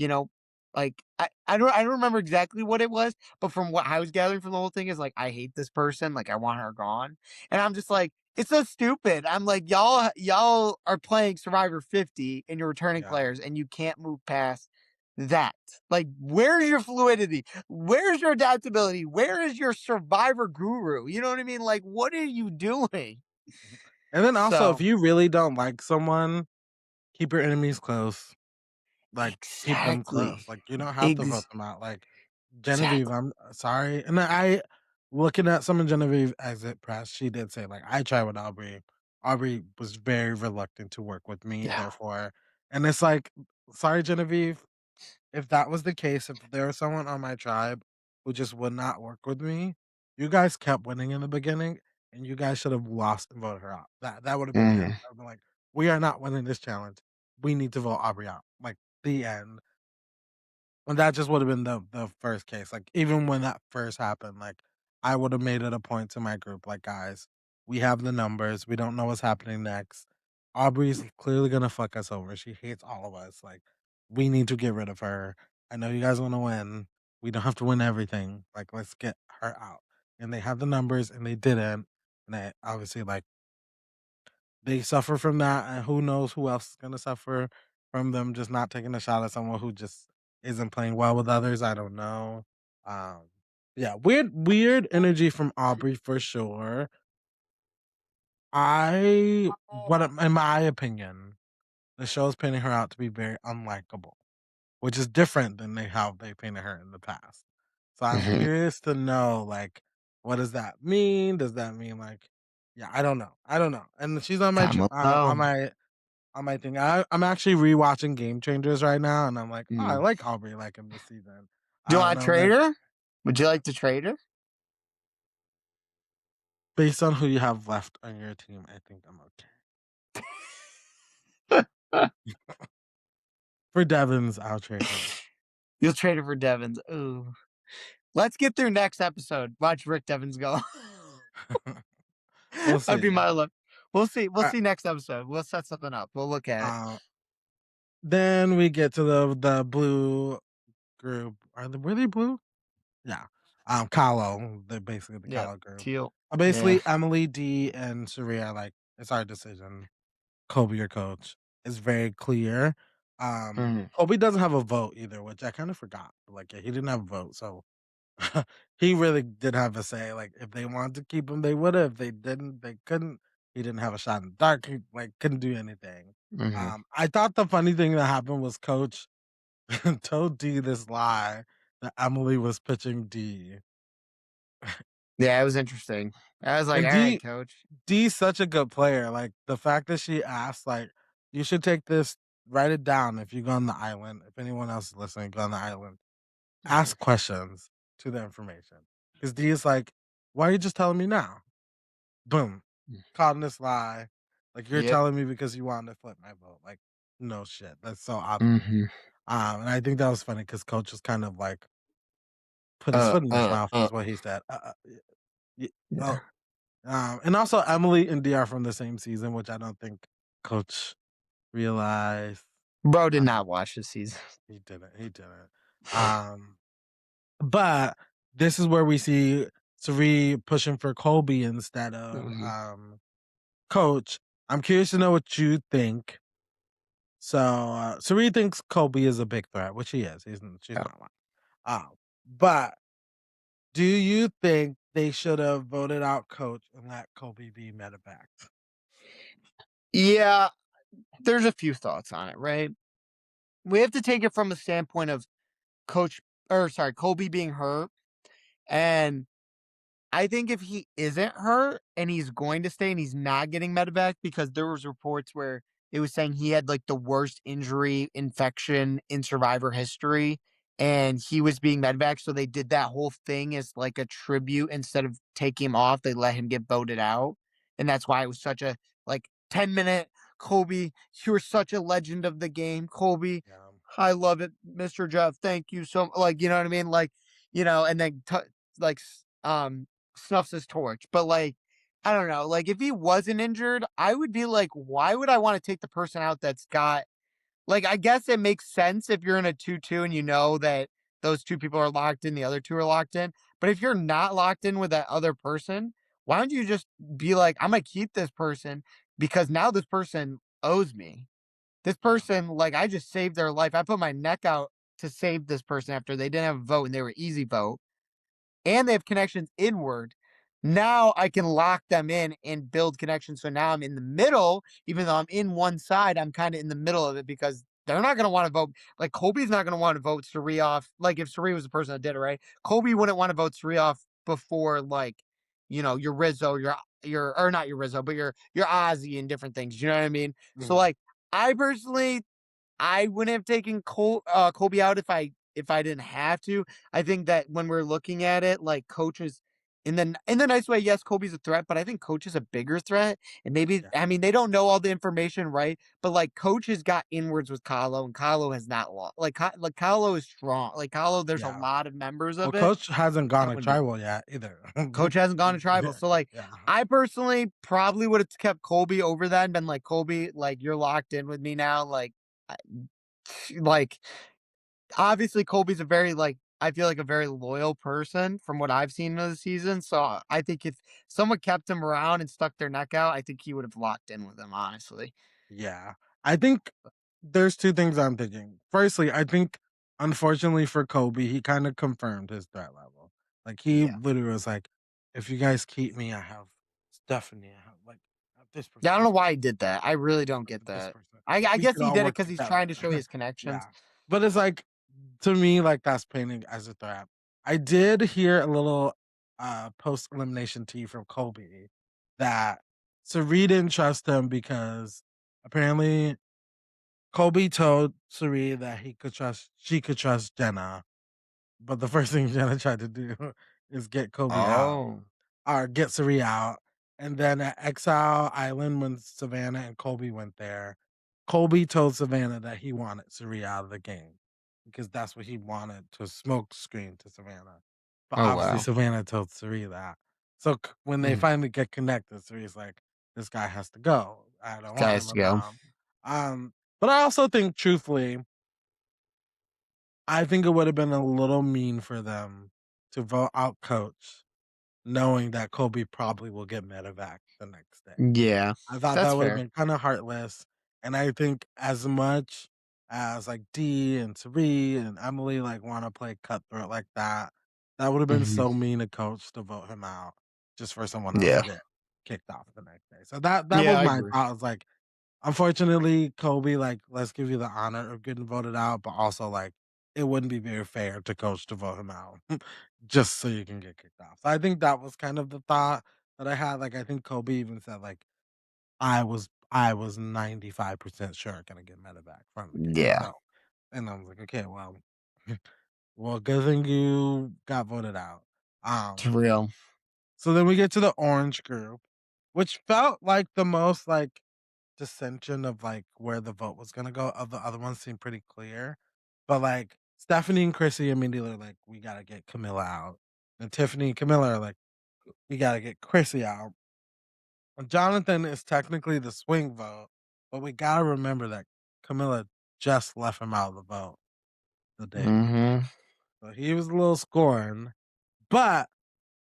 like I don't remember exactly what it was, but from what I was gathering from the whole thing is like I hate this person, like I want her gone, and I'm just like it's so stupid. I'm like y'all are playing Survivor 50 and you're returning yeah. players, and you can't move past that. Like, where's your fluidity? Where's your adaptability? Where is your Survivor guru? You know what I mean? Like, what are you doing? Mhm. And then also, if So you really don't like someone, keep your enemies close. Like, keep them close. exactly. Like, you don't have to vote Ex them out. Like, Genevieve, exactly. I'm sorry, and I looking at some of Genevieve exit press, she did say, like, I tried with Aubrey. Aubrey was very reluctant to work with me, Yeah. therefore, and it's like, sorry, Genevieve, if that was the case, if there was someone on my tribe who just would not work with me, you guys kept winning in the beginning, and you guys should have lost and voted her out. That would have been the end. Mhm. I've been like, we are not winning this challenge. We need to vote Aubrey out. Like the end. And that just would have been the first case. Like even when that first happened, like I would have made it a point to my group, like, guys, we have the numbers. We don't know what's happening next. Aubrey's clearly gonna fuck us over. She hates all of us. Like, we need to get rid of her. I know you guys want to win. We don't have to win everything. Like, let's get her out. And they have the numbers, and they didn't. And they obviously like they suffer from that, and who knows who else is gonna suffer from them just not taking a shot at someone who just isn't playing well with others. I don't know. Um, yeah, weird energy from Aubrey for sure. In my opinion, the show's painting her out to be very unlikable, which is different than how they painted her in the past. So I'm Mhm. curious to know, like, what does that mean? Does that mean like, yeah, I don't know. I don't know. And she's on my Time will tell. on my thing. I'm actually rewatching Game Changers right now, and I'm like, oh, I Mm. like Aubrey like in this season. Do you And want to I'm trade like, her? Would you like to trade her? based on who you have left on your team, I think I'm okay. For Devins, I'll trade her. You'll trade her for Devins. Ooh. Let's get through next episode. Watch Rick Devins go. We'll That'd be see. my luck. We'll see. We'll Uh, see next episode. We'll set something up. We'll look at it. then we get to the blue group. Were they blue? Yeah. Kahlo, they're basically the Yep. Kahlo group. Teal. Yeah. Basically, Emily D and Cirie are like, it's our decision. Kobe, your coach, is very clear. Mhm. Kobe doesn't have a vote either, which I kind of forgot. Like, yeah, he didn't have a vote, so he really did have a say. Like, if they wanted to keep him, they would have. If they didn't, they couldn't. He didn't have a shot in the dark. He like couldn't do anything. Mhm. I thought the funny thing that happened was Coach told D this lie that Emily was pitching D, Yeah, it was interesting. I was like, and all right, coach. D's such a good player. Like the fact that she asked, like, you should take this, write it down if you go on the island. If anyone else is listening, go on the island. Mhm. Ask questions to the information. Because D is like, why are you just telling me now? Boom. Caught in this lie. Like you're Yep. telling me because you wanted to flip my vote. Like, no shit. That's so obvious. Mhm. And I think that was funny because coach was kind of like put his foot in his mouth, is what he said. Oh, Yeah. and also Emily and D are from the same season, which I don't think Coach realized. Bro did Uh, not watch this season. he didn't. He didn't. Um, but this is where we see Cirie pushing for Colby instead of Mhm. Coach. I'm curious to know what you think. So Cirie thinks Colby is a big threat, which he is. She's Yeah. not lying. But do you think they should have voted out Coach and let Colby be medevac? Yeah, there's a few thoughts on it, right? We have to take it from a standpoint of Colby being hurt. And I think if he isn't hurt and he's going to stay and he's not getting medevac, because there was reports where it was saying he had like the worst injury infection in survivor history and he was being medevac. So they did that whole thing as like a tribute. Instead of taking him off, they let him get voted out. And that's why it was such a like 10-minute Kobe, you're such a legend of the game. Kobe, Yeah. I love it. Mr. Jeff, thank you so much. Like, you know what I mean? Like, and then like snuffs his torch. But like, I don't know. Like, if he wasn't injured, I would be like, why would I want to take the person out that's got like? I guess it makes sense if you're in a 2-2 and you know that those two people are locked in, the other two are locked in. But if you're not locked in with that other person, why don't you just be like, I'm gonna keep this person because now this person owes me. This Yeah. person, like, I just saved their life. I put my neck out to save this person after they didn't have a vote and they were easy vote and they have connections inward. Now I can lock them in and build connections. So now I'm in the middle, even though I'm in one side, I'm kind of in the middle of it because they're not going to want to vote. Like Kobe's not going to want to vote Cirie off. Like if Cirie was the person that did it, right? Kobe wouldn't want to vote Cirie off before like, your Rizzo, your or not your Rizzo, but your Ozzy and different things. You know what I mean? So Mhm. like I personally I wouldn't have taken Kobe out if I didn't have to. I think that when we're looking at it, like coaches in the nice way, yes, Kobe's a threat, but I think Coach is a bigger threat. And maybe Yeah. I mean they don't know all the information, right? But like Coach has got inwards with Kahlo, and Kahlo has not lost. Like Kahlo is strong. Like Kahlo, there's a Yeah. lot of members Well, of it coach hasn't gone that to wouldn't be. tribal yet either. Coach hasn't gone to tribal. Yeah. So like Yeah. I personally probably would have kept Kobe over that and been like, Kobe, like you're locked in with me now. Like obviously Kobe's a very like I feel like a very loyal person from what I've seen of the season. So I think if someone kept him around and stuck their neck out, I think he would have locked in with him, honestly. Yeah. I think there's two things I'm thinking. Firstly, I think unfortunately for Kobe, he kind of confirmed his threat level. Like he Yeah. literally was like, if you guys keep me, I have Stephanie, I have this person, Yeah, I don't know this why he did that. I really don't get this that. person. I We guess could he all did it work because he's together. trying to show his connections. Yeah. But it's like to me, like that's painting as a threat. I did hear a little post elimination tea from Kobe that Cirie didn't trust him because apparently Kobe told Cirie that she could trust Jenna, but the first thing Jenna tried to do is get Kobe out Oh. or get Cirie out. And then at Exile Island, when Savannah and Kobe went there, Kobe told Savannah that he wanted Cirie out of the game because that's what he wanted to smoke screen to Savannah. But Oh obviously, wow. Savannah told Cirie that. So when they Mhm. finally get connected, Cirie's like, "This guy has to go. I don't want Guys him to go. around." But I also think, truthfully, I think it would have been a little mean for them to vote out Coach knowing that Kobe probably will get medevac the next day. Yeah. I thought That's that would have fair. been kinda heartless, and I think as much as, like, Dee and Cirie and Emily, like, wanna play cutthroat like that, that would have been Mhm. so mean to Coach to vote him out just for someone else Yeah. to get kicked off the next day. So that Yeah, was I my agree. thought, was like, unfortunately, Kobe, like, let's give you the honor of getting voted out, but also, like, it wouldn't be very fair to Coach to vote him out just so you can get kicked off. So I think that was kind of the thought that I had. Like, I think Kobe even said, like, I was 95% sure gonna get medevac from the game. Yeah. So and I was like, okay, well, well, good thing you got voted out. It's Um, real. so then we get to the orange group, which felt like the most like dissension of like where the vote was gonna go. Of the other ones seemed pretty clear. But like Stephanie and Chrissy immediately are like, we gotta get Camilla out. And Tiffany and Camilla are like, we gotta get Chrissy out. Jonathan is technically the swing vote, but we gotta remember that Camilla just left him out of the vote the day before. Mhm. So he was a little scorned. But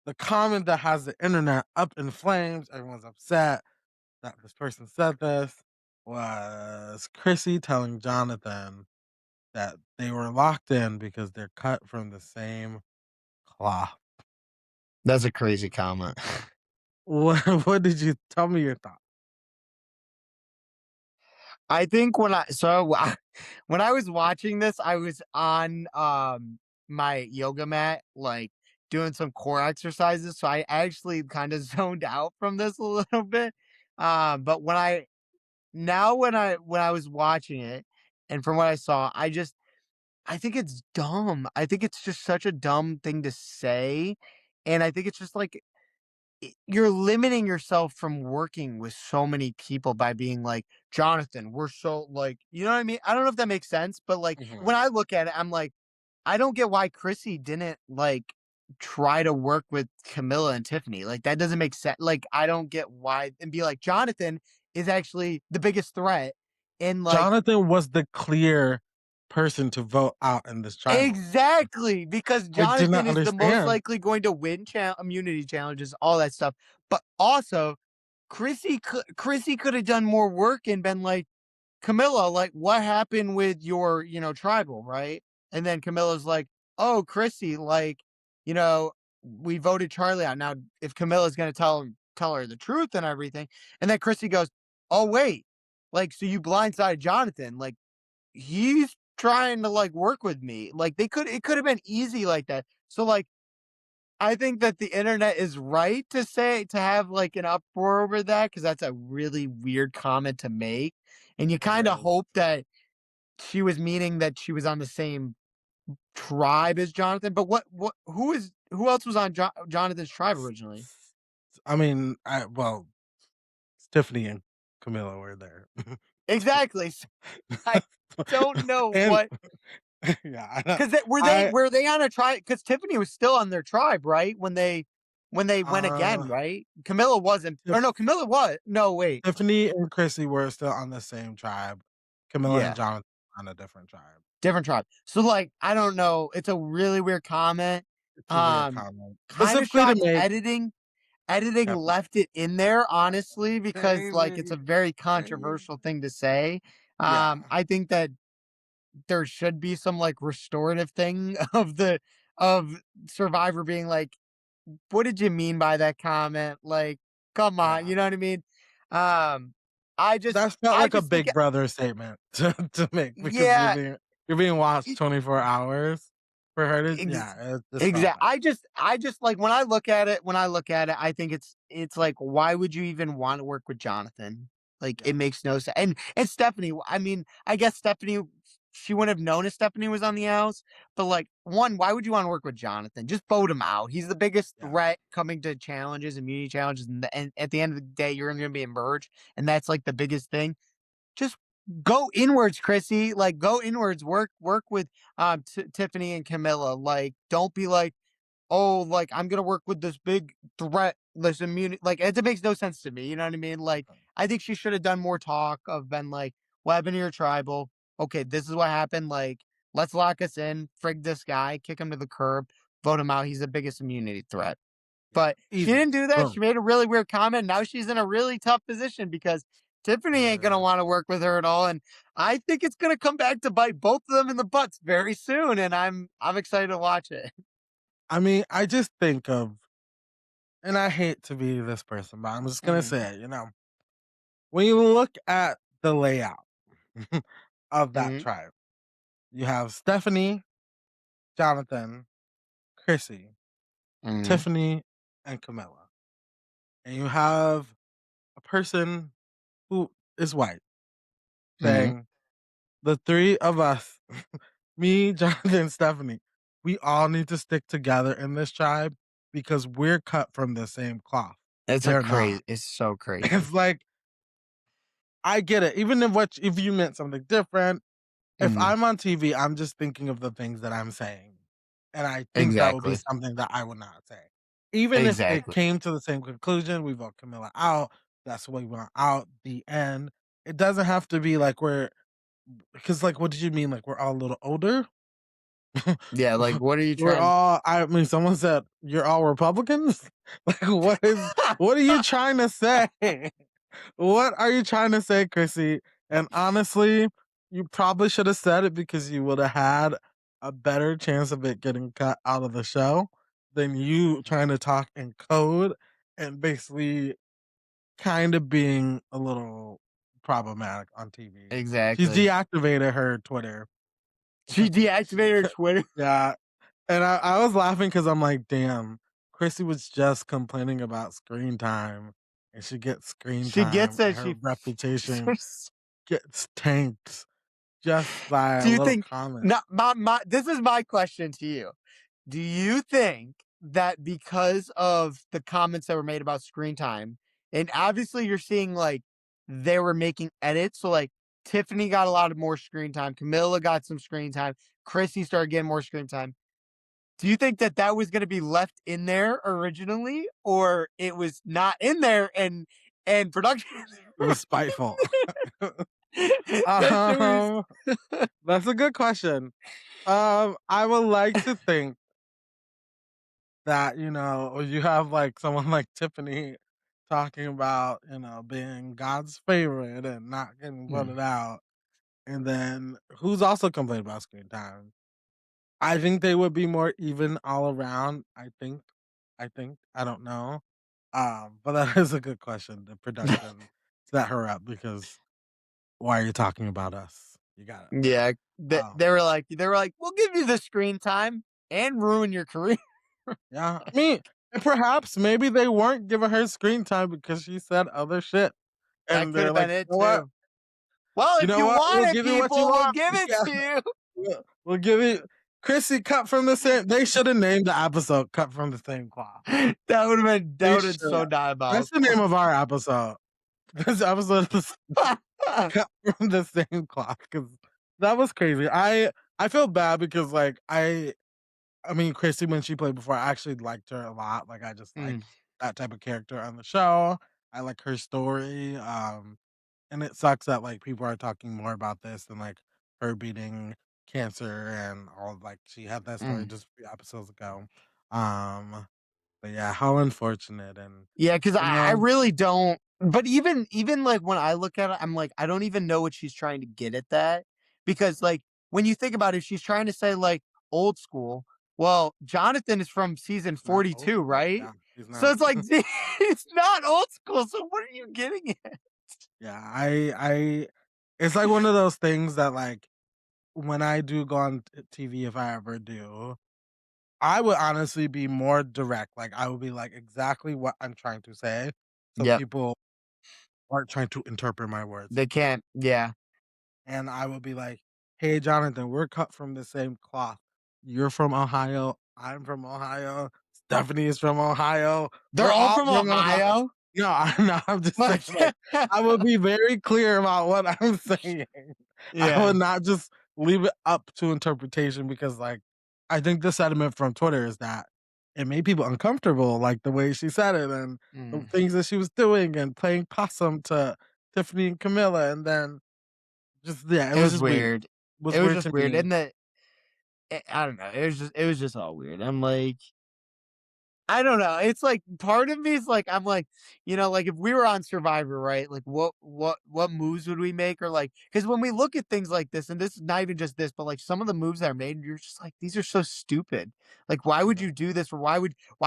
the comment that has the internet up in flames, everyone's upset that this person said this, was Chrissy telling Jonathan that they were locked in because they're cut from the same cloth. That's a crazy comment. What did you tell me your thoughts? I think when I was watching this, I was on my yoga mat, like doing some core exercises. So I actually kind of zoned out from this a little bit. But when I was watching it, and from what I saw, I think it's dumb. I think it's just such a dumb thing to say, and I think it's just like you're limiting yourself from working with so many people by being like, Jonathan, we're so like, you know what I mean? I don't know if that makes sense, but like when Mhm. I look at it, I'm like, I don't get why Chrissy didn't like try to work with Camilla and Tiffany. Like that doesn't make sense. Like I don't get why and be like, Jonathan is actually the biggest threat. And like Jonathan was the clear person to vote out in this tribal. exactly, because I did not Jonathan is the most understand. likely going to win immunity challenges, all that stuff. But also, Chrissy could have done more work and been like, Camilla, like, what happened with your, tribal, right? And then Camilla's like, oh, Chrissy, like, you know, we voted Charlie out. Now, if Camilla's gonna tell her the truth and everything, and then Chrissy goes, oh wait, like, so you blindsided Jonathan, like he's trying to like work with me. Like it could have been easy like that. So like I think that the internet is right to have like an uproar over that because that's a really weird comment to make, and you It kind of is. hope that she was meaning that she was on the same tribe as Jonathan. But who else was on Jonathan's tribe originally? I mean, Tiffany and Camilla were there. Exactly. So I don't know And what yeah, I know. because I were they on a tribe? Because Tiffany was still on their tribe, right? When they went again, uh right? Camilla wasn't, or no, Camilla was. No, wait, Tiffany and Chrissy were still on the same tribe. Camilla and yeah, Jonathan on a different tribe. different tribe. So like, I don't know. It's a really weird comment. It's a weird Um, comment. kind of Specifically to shocked make editing Kevin. left it in there, honestly, because like it's a Baby, very baby. controversial thing to say. Yeah, I think that there should be some like restorative thing of Survivor being like, what did you mean by that comment? Like, come on, yeah. you know what I mean? Um, I just That felt I like a just think big brother statement to make because yeah, you're being watched e 24 hours for her to ex yeah, it just felt exact bad. I just like when I look at it, I think it's like, why would you even want to work with Jonathan? Like, Yeah, it makes no sense. And Stephanie, I mean, I guess Stephanie, she wouldn't have known if Stephanie was on the outs, but like, one, why would you want to work with Jonathan? Just vote him out. He's the biggest yeah, threat coming to challenges, immunity challenges, and at the end of the day, you're going to be emerged, and that's like the biggest thing. Just go inwards, Chrissy. Like, go inwards. Work with Tiffany and Camilla. Like, don't be like, oh, like, I'm gonna work with this big threat, this immunity. Like, it makes no sense to me. You know what I mean? Like, I think she should have done more talk of been like, what happened to your tribal? Okay, this is what happened. Like, let's lock us in, frig this guy, kick him to the curb, vote him out. He's the biggest immunity threat. yeah. But she Easy. didn't do that. Boom. She made a really weird comment. Now she's in a really tough position because Tiffany ain't gonna Yeah. want to work with her at all. And I think it's gonna come back to bite both of them in the butts very soon. And I'm excited to watch it. I mean, I just think of and I hate to be this person, but I'm just gonna Mhm, say it, when you look at the layout of that mhm, tribe, you have Stephanie, Jonathan, Chrissy, mhm, Tiffany, and Camilla. And you have a person who is white mhm. saying, the three of us, me, Jonathan, and Stephanie, we all need to stick together in this tribe because we're cut from the same cloth. They're not. It's so crazy. It's like, I get it. Even if you meant something different, if Mhm, I'm on TV, I'm just thinking of the things that I'm saying. And I think that would be exactly. something that I would not say. Even if it Exactly. came to the same conclusion, we vote Camilla out. That's what we want out. The end. It doesn't have to be like because like, what did you mean? Like we're all a little older? Yeah, like, what are you We're trying all. I mean, someone said you're all Republicans. Like, what are you trying to say? What are you trying to say, Chrissy? And honestly, you probably should have said it because you would have had a better chance of it getting cut out of the show than you trying to talk in code and basically kind of being a little problematic on TV. She's exactly. deactivated her Twitter. She deactivated her Twitter. Yeah. And I was laughing because I'm like, damn, Chrissy was just complaining about screen time and she gets screen She time gets and it. her reputation gets tanked just by Do a you little think comment. no, my this is my question to you. Do you think that because of the comments that were made about screen time, and obviously you're seeing like they were making edits, so like Tiffany got a lot of more screen time, Camilla got some screen time, Chrissy started getting more screen time. Do you think that that was going to be left in there originally, or it was not in there and production It was spiteful. that shit was um, that's a good question. I would like to think that, you have like someone like Tiffany talking about, being God's favorite and not getting Mm, voted out. And then who's also complained about screen time? I think they would be more even all around. I think. I don't know. But that is a good question. The production set her up because why are you talking about us? You got it. yeah, Um, they were like, "We'll give you the screen time and ruin your career." Yeah, I mean, and perhaps maybe they weren't giving her screen time because she said other shit, That and could they're have been like, it "You know what? too. Well, You if know you what? want We'll it, give you what you people, we'll want." give it Yeah, to you. we'll give you Chrissy cut from the same. They should have named the episode "Cut from the Same Cloth." That would have They been should so have. That's the diabolical. name of our episode. This episode is cut from the same cloth because that was crazy. I feel bad because like I mean Chrissy when she played before, I actually liked her a lot. Like I just like Mm, that type of character on the show. I like her story. And it sucks that like people are talking more about this than like her beating cancer and all like she had that story mm. just a few episodes ago. Um, but yeah, how unfortunate and Yeah, because you I know, really don't. But even like when I look at it, I'm like, I don't even know what she's trying to get at that. Because like when you think about it, she's trying to say like old school. Well, Jonathan is from season it's not old 42, school. right? Yeah, he's So not. it's like it's not old school. So what are you getting at? Yeah, I it's like one of those things that like when I do go on TV, if I ever do, I would honestly be more direct. Like I would be like exactly what I'm trying to say, so Yep. people aren't trying to interpret my words. They can't. Yeah. And I would be like, "Hey, Jonathan, we're cut from the same cloth. You're from Ohio. I'm from Ohio. Stephanie is from Ohio. They're We're all all from from Ohio." Ohio. No, I'm just saying, Like, like, I would be very clear about what I'm saying. I yeah. would not just leave it up to interpretation because, like, I think the sentiment from Twitter is that it made people uncomfortable, like the way she said it and the Mm. things that she was doing and playing possum to Tiffany and Camilla, and then just yeah, it It was was just weird. weird. It was It was weird just to weird, me. and I don't know. It was just all weird. I'm like, I don't know. It's like part of me is like I'm like, like if we were on Survivor, right? Like what moves would we make? Or like because when we look at things like this, and this is not even just this, but like some of the moves that are made, you're just like, these are so stupid. Like why would Yeah, you do this? Or why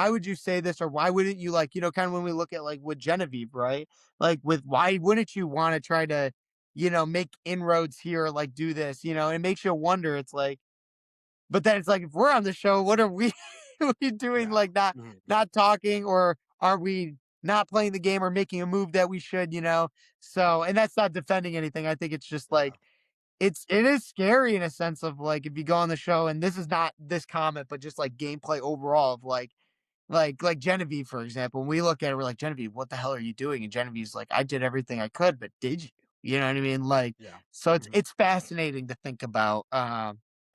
would you say this? Or why wouldn't you like, kind of when we look at like with Genevieve, right? Like with why wouldn't you want to try to, make inroads here or like do this? It makes you wonder. It's like but then it's like, if we're on the show, what are we we doing? yeah, Like mhm, not talking, or are we not playing the game or making a move that we should? So, and that's not defending anything. I think it's just yeah, like it is scary in a sense of like if you go on the show, and this is not this comment, but just like gameplay overall of like Genevieve, for example. When we look at it, we're like, Genevieve, what the hell are you doing? And Genevieve's like, I did everything I could, but did you? You know what I mean? Like, yeah, so it's mhm. it's fascinating to think about.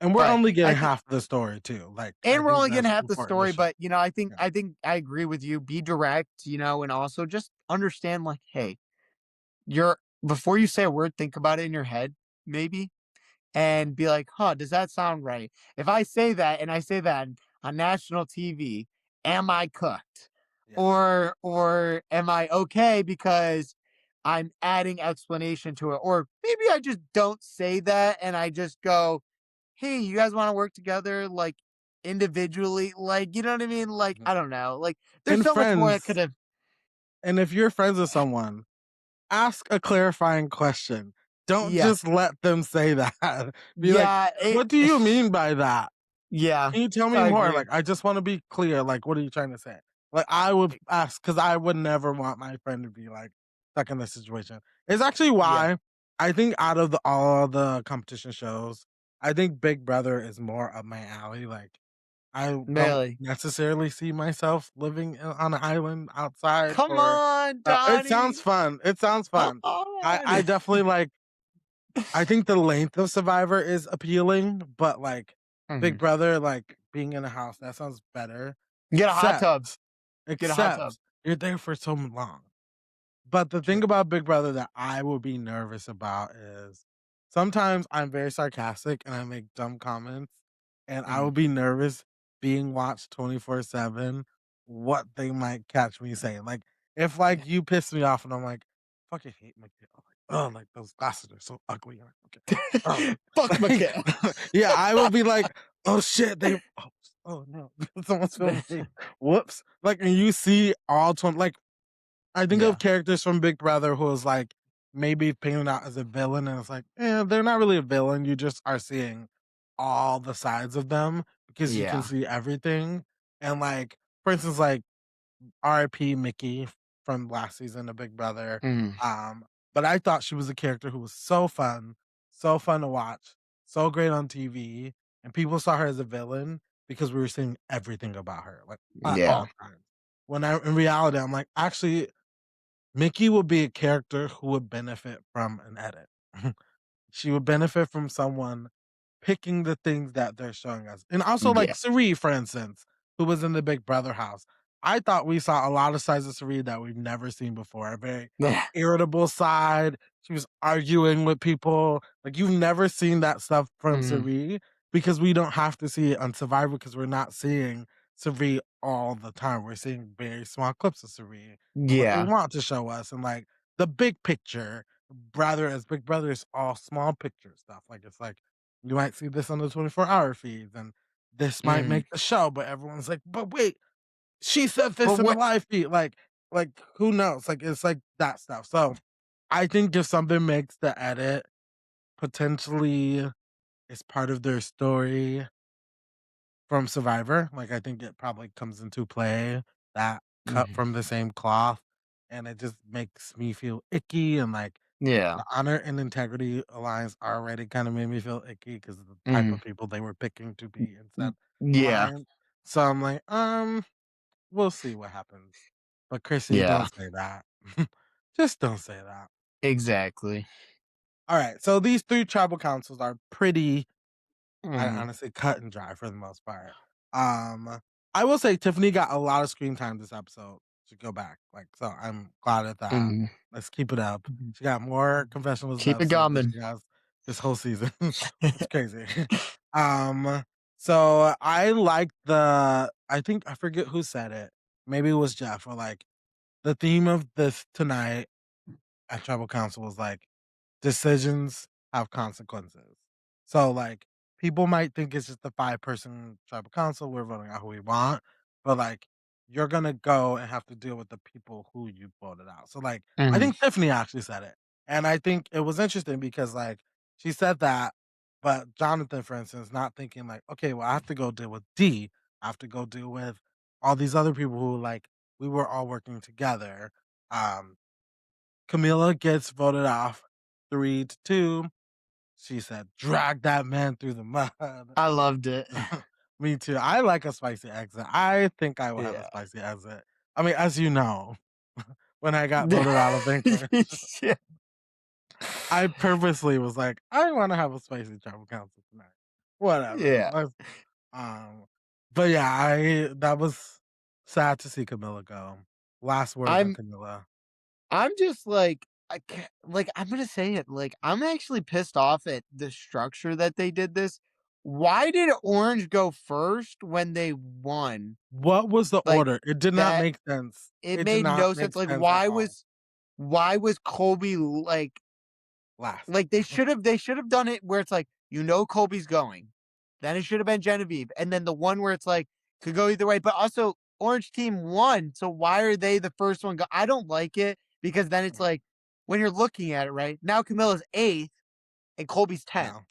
And we're But only I getting think half the story too. Like I and we're think only getting that's half the important to story, show. but I think Yeah, I agree with you. Be direct, and also just understand like, hey, you're before you say a word, think about it in your head, maybe, yeah, and be like, huh, does that sound right? If I say that and I say that on national TV, am I cooked? yeah, Or am I okay because I'm adding explanation to it? Or maybe I just don't say that and I just go, hey, you guys want to work together like individually? Like, you know what I mean? Like, mhm. I don't know. Like, there's And so much more that could friends, have. and if you're friends with someone, ask a clarifying question. Don't Yeah. just let them say that. Be like, Yeah. "What do you mean by that? Yeah. Can you tell me I more? agree. Like, I just wanna be clear, like, what are you trying to say?" Like, I would ask because I would never want my friend to be, like, stuck in this situation. It's actually Yeah. why I think out of all the competition shows, I think Big Brother is more up my alley, like, I don't Really. necessarily see myself living on an island outside Come for on, it sounds Donnie. fun, it sounds Come fun. I on. definitely, like I think the length of Survivor is appealing, but, like, Big Mhm. Brother, like, being in a house, that sounds better, Get a hot tub. except Get a hot tub. except you're there for so long. But the thing True. about Big Brother that I will be nervous about is sometimes I'm very sarcastic and I make dumb comments, and I will Mhm. be nervous being watched 24/7 what they might catch me saying. Like, if, like, you piss me off and I'm like, "Fucking hate my kid." I'm like, "Oh, like, those glasses are so ugly." And I okay. Oh, Fuck like, Mikhail. yeah, I will be like, "Oh, shit, they oh no, someone's filming me. Whoops." Like, and you see all 20 like, I think of Yeah. characters from Big Brother who is like maybe painted out as a villain, and it's like, they're not really a villain. You just are seeing all the sides of them because you can Yeah. see everything. And like, for instance, like R.I.P. Mickey from last season of Big Brother. Mm, Um, but I thought she was a character who was so fun to watch, so great on TV, and people saw her as a villain because we were seeing everything about her, like at yeah. all times. When I in reality, I'm like, actually, Mickey would be a character who would benefit from an edit. She would benefit from someone picking the things that they're showing us. And also like Yeah. Cirie, for instance, who was in the Big Brother house. I thought we saw a lot of sides of Cirie that we've never seen before. A very Yeah. irritable side. She was arguing with people. Like you've never seen that stuff from Mm, Cirie because we don't have to see it on Survivor because we're not seeing Cirie all the time. We're seeing very small clips of Cirie and what they yeah. want to show us and like the big picture. Rather as Big Brother is all small picture stuff. Like it's like you might see this on the 24-hour feeds and this might Mm. make the show, but everyone's like, but wait, she said But this in the what? live feed. Like who knows? Like it's like that stuff. So I think if something makes the edit potentially is part of their story from Survivor, like I think it probably comes into play that cut Mhm. from the same cloth. And it just makes me feel icky and like Yeah. the Honor and Integrity Alliance already kinda made me feel icky because of the type Mm, of people they were picking to be in said yeah. alliance. So I'm like, we'll see what happens. But Chrissy, Yeah. don't say that. Just don't say that. Exactly. Alright, so these 3 tribal councils are pretty I Mhm. honestly cut and dry for the most part. Um, I will say Tiffany got a lot of screen time this episode. To go back, like, so I'm glad at that. Mhm. Let's keep it up. Mhm. She got more confessionals this Keep it episode than coming. she has this whole season. It's crazy. Um, so I like I think I forget who said it. Maybe it was Jeff or like the theme of this tonight at Tribal Council was like decisions have consequences. So, like, people might think it's just a 5-person tribal council, we're voting out who we want, but, like, you're gonna go and have to deal with the people who you voted out. So, like, I Mhm. think Tiffany actually said it, and I think it was interesting because, like, she said that, but Jonathan, for instance, not thinking like, "Okay, well, I have to go deal with D. I have to go deal with all these other people who, like, we were all working together." Um, Camila gets voted off 3-2. She said, "Drag that man through the mud." I loved it. Me too. I like a spicy exit. I think I will have a Yeah. spicy exit. I mean, as you know, when I got voted out of Vanquish, Yeah. I purposely was like, I want to have a spicy tribal council tonight. Whatever. Yeah. Um, but yeah, I that was sad to see Camilla go. Last words on I'm Camilla. I'm just like I can't like I'm gonna say it like I'm actually pissed off at the structure that they did this. Why did Orange go first when they won? What was the Like order? It did not that make sense. it It did made not no make sense. Like sense at all. why was Colby Last. like they should have done it where it's like you know Colby's going. Then it should have been Genevieve. And then the one where it's like could go either way. But also Orange team won. So why are they the first one I don't like it because then it's Mhm. like when you're looking at it, right? Now Camilla's 8th and Colby's 10th. Yeah.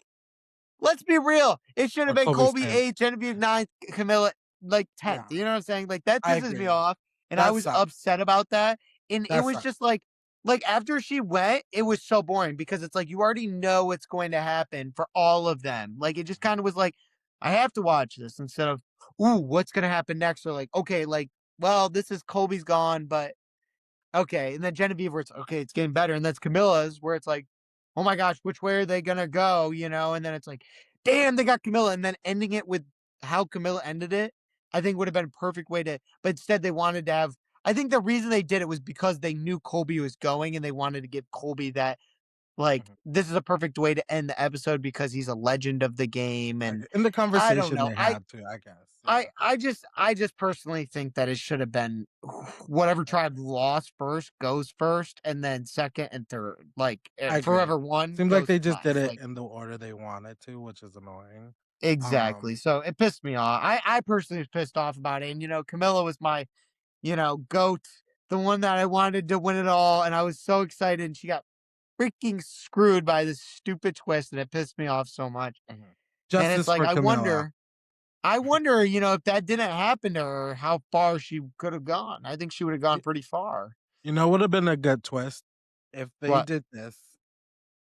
Let's be real. It should have Or been Kobe's Colby 10th. 8th, Genevieve 9th, Camilla like 10th. Yeah, You know what I'm saying? Like that I pisses me agree. off. And I That was sucks. upset about that. And it That was sucks. just like after she went, it was so boring because it's like you already know what's going to happen for all of them. Like it just Mhm. kind of was like, I have to watch this instead of, ooh, what's gonna happen next? Or like, okay, like, well, this is Colby's gone, but okay, and then Genevieve where it's okay, it's getting better, and that's Camilla's where it's like, oh my gosh, which way are they gonna go? You know, and then it's like, damn, they got Camilla, and then ending it with how Camilla ended it, I think would have been a perfect way to. But instead, they wanted to have. I think the reason they did it was because they knew Colby was going, and they wanted to give Colby that like Mhm. this is a perfect way to end the episode because he's a legend of the game, and In the I don't conversation know. they had too, I guess. I Yeah. I just I just personally think that it should have been whatever tribe lost first goes first, and then second and third. Like I agree. forever one Seems like goes they just did last. it Like in the order they wanted to, which is annoying. exactly. Um, So it pissed me off. I personally was pissed off about it. And Camilla was my goat, the one that I wanted to win it all, and I was so excited. And she got freaking screwed by this stupid twist, and it pissed me off so much. mhm. And it's Justice like for I Camilla. wonder. I wonder, if that didn't happen to her, how far she could have gone. I think she would have gone Y pretty far. you know, would have been a good twist if they What? did this.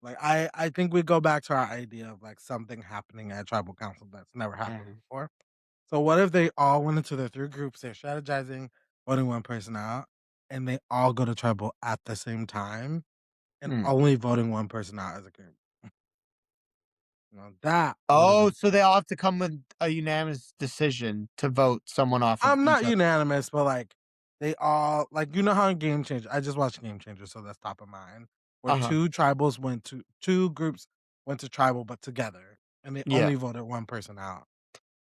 Like, I think we go back to our idea of, like, something happening at tribal council that's never happened Mhm. before. So what if they all went into their 3 groups, they're strategizing, voting one person out, and they all go to tribal at the same time and Mm. only voting one person out as a group? That would have Oh, been so they all have to come with a unanimous decision to vote someone off of I'm each not other. unanimous, but, like, they all like, you know how in Game Changer I just watched Game Changer, so that's top of mind, where Uh-huh. 2 groups went to tribal, but together, and they Yeah. only voted one person out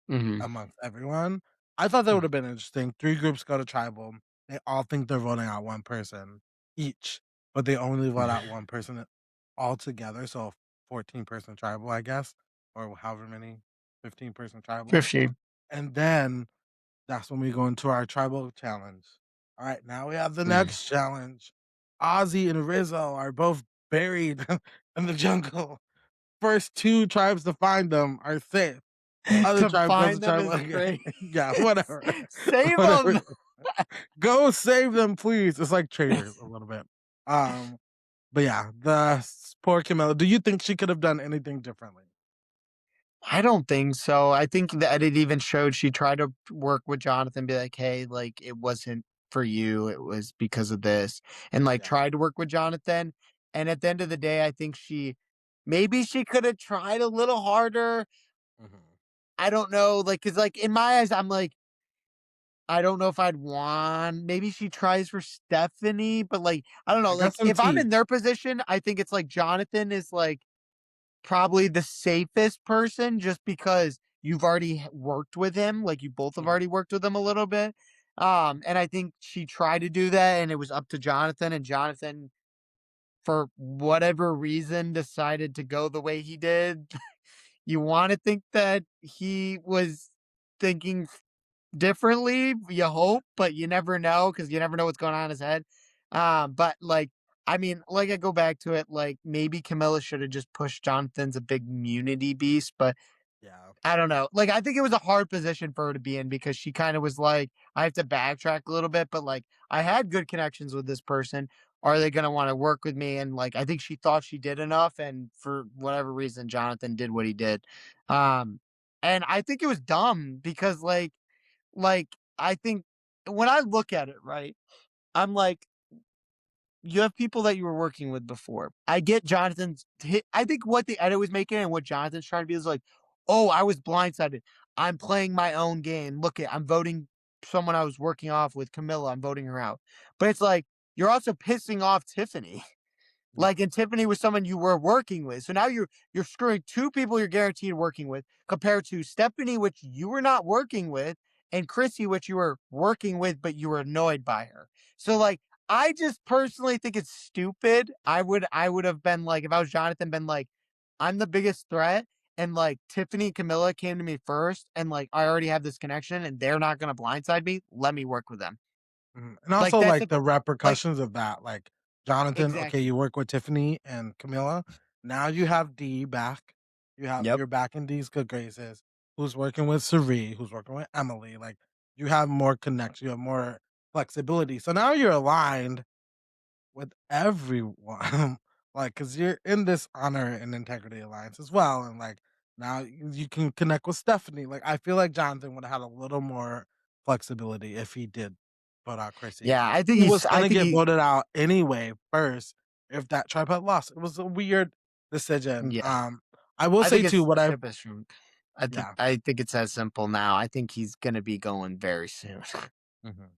Mhm. amongst everyone. I thought that would Mm. have been interesting. 3 groups go to tribal, they all think they're voting out one person each, but they only vote out one person altogether, so 14-person tribal, I guess, or however many, 15-person tribal, 15. and then that's when we go into our tribal challenge. All right, now we have the Mm. next challenge. Ozzy and Rizzo are both buried in the jungle. First 2 tribes to find them are safe. Other To tribe goes to find them tribal is again. great. Yeah, whatever. Save Whatever. them. Go save them, please. It's like Traders a little bit. Um, but yeah, poor Camilla. Do you think she could have done anything differently? I don't think so. I think that it even showed she tried to work with Jonathan, be like, "Hey, like it wasn't for you. It was because of this." And like Yeah. tried to work with Jonathan. And at the end of the day, I think maybe she could have tried a little harder. Mhm. I don't know. Like, cause like in my eyes, I'm like, I don't know if I'd want maybe she tries for Stephanie, but like, I don't know. I got Like, some if I'm tea. in their position, I think it's like Jonathan is like probably the safest person just because you've already worked with him, like, you both have Mhm. already worked with him a little bit, and I think she tried to do that, and it was up to Jonathan, and Jonathan, for whatever reason, decided to go the way he did. You wanna think that he was thinking differently, you hope, but you never know because you never know what's going on in his head. But like, I mean, like I go back to it, like maybe Camilla should have just pushed Jonathan's a big immunity beast, but Yeah. I don't know. Like, I think it was a hard position for her to be in because she kind of was like, I have to backtrack a little bit, but like, I had good connections with this person. Are they going to want to work with me? And like, I think she thought she did enough. And for whatever reason, Jonathan did what he did. Um, and I think it was dumb because like, I think when I look at it, right, I'm like, you have people that you were working with before. I get Jonathan's hit. I think what the edit was making and what Jonathan's trying to be is like, oh, I was blindsided. I'm playing my own game. Look at I'm voting someone I was working off with, Camilla. I'm voting her out. But it's like you're also pissing off Tiffany. Yeah. Like, and Tiffany was someone you were working with. So now you're screwing 2 people you're guaranteed working with compared to Stephanie, which you were not working with, and Chrissy, which you were working with, but you were annoyed by her. So like I just personally think it's stupid. I would have been like, if I was Jonathan, been like, I'm the biggest threat. And like Tiffany and Camilla came to me first, and like I already have this connection and they're not gonna blindside me. Let me work with them. Mhm, and Like also, that's like, a the like repercussions of that, like, Jonathan, okay, exactly. you work with Tiffany and Camilla, now you have D back, Yep. you're back in D's good graces, who's working with Cirie, who's working with Emily, like, you have more connection, you have more flexibility, so now you're aligned with everyone, like, because 'cause you're in this honor and integrity alliance as well, and, like, now you can connect with Stephanie, like, I feel like Jonathan would've had a little more flexibility if he did vote out Chrissy, Yeah, I think who was I gonna think get he voted out anyway first if that tribe had lost. It was a weird decision, yeah. I will I say think too, it's what I ship has shrunk. yeah, I think it's as simple now. I think he's gonna be going very soon. mhm.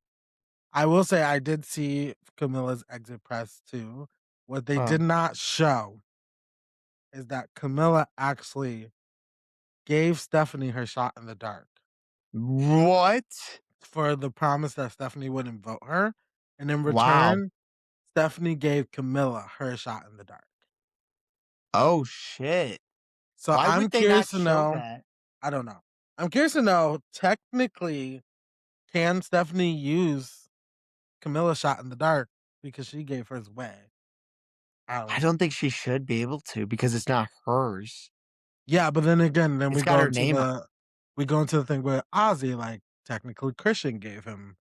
I will say I did see Camilla's exit press too. What they Oh. did not show is that Camilla actually gave Stephanie her shot in the dark What? for the promise that Stephanie wouldn't vote her, and in Wow. return, Stephanie gave Camilla her shot in the dark. Oh shit. So Why I'm would they not curious to show know that? I don't know. I'm curious to know, technically, can Stephanie use Camilla's shot in the dark because she gave hers away? I don't I know. don't think she should be able to because it's not hers. Yeah, but then again, then It's we got go her into name on the we go into the thing where Ozzy, like, technically Christian gave him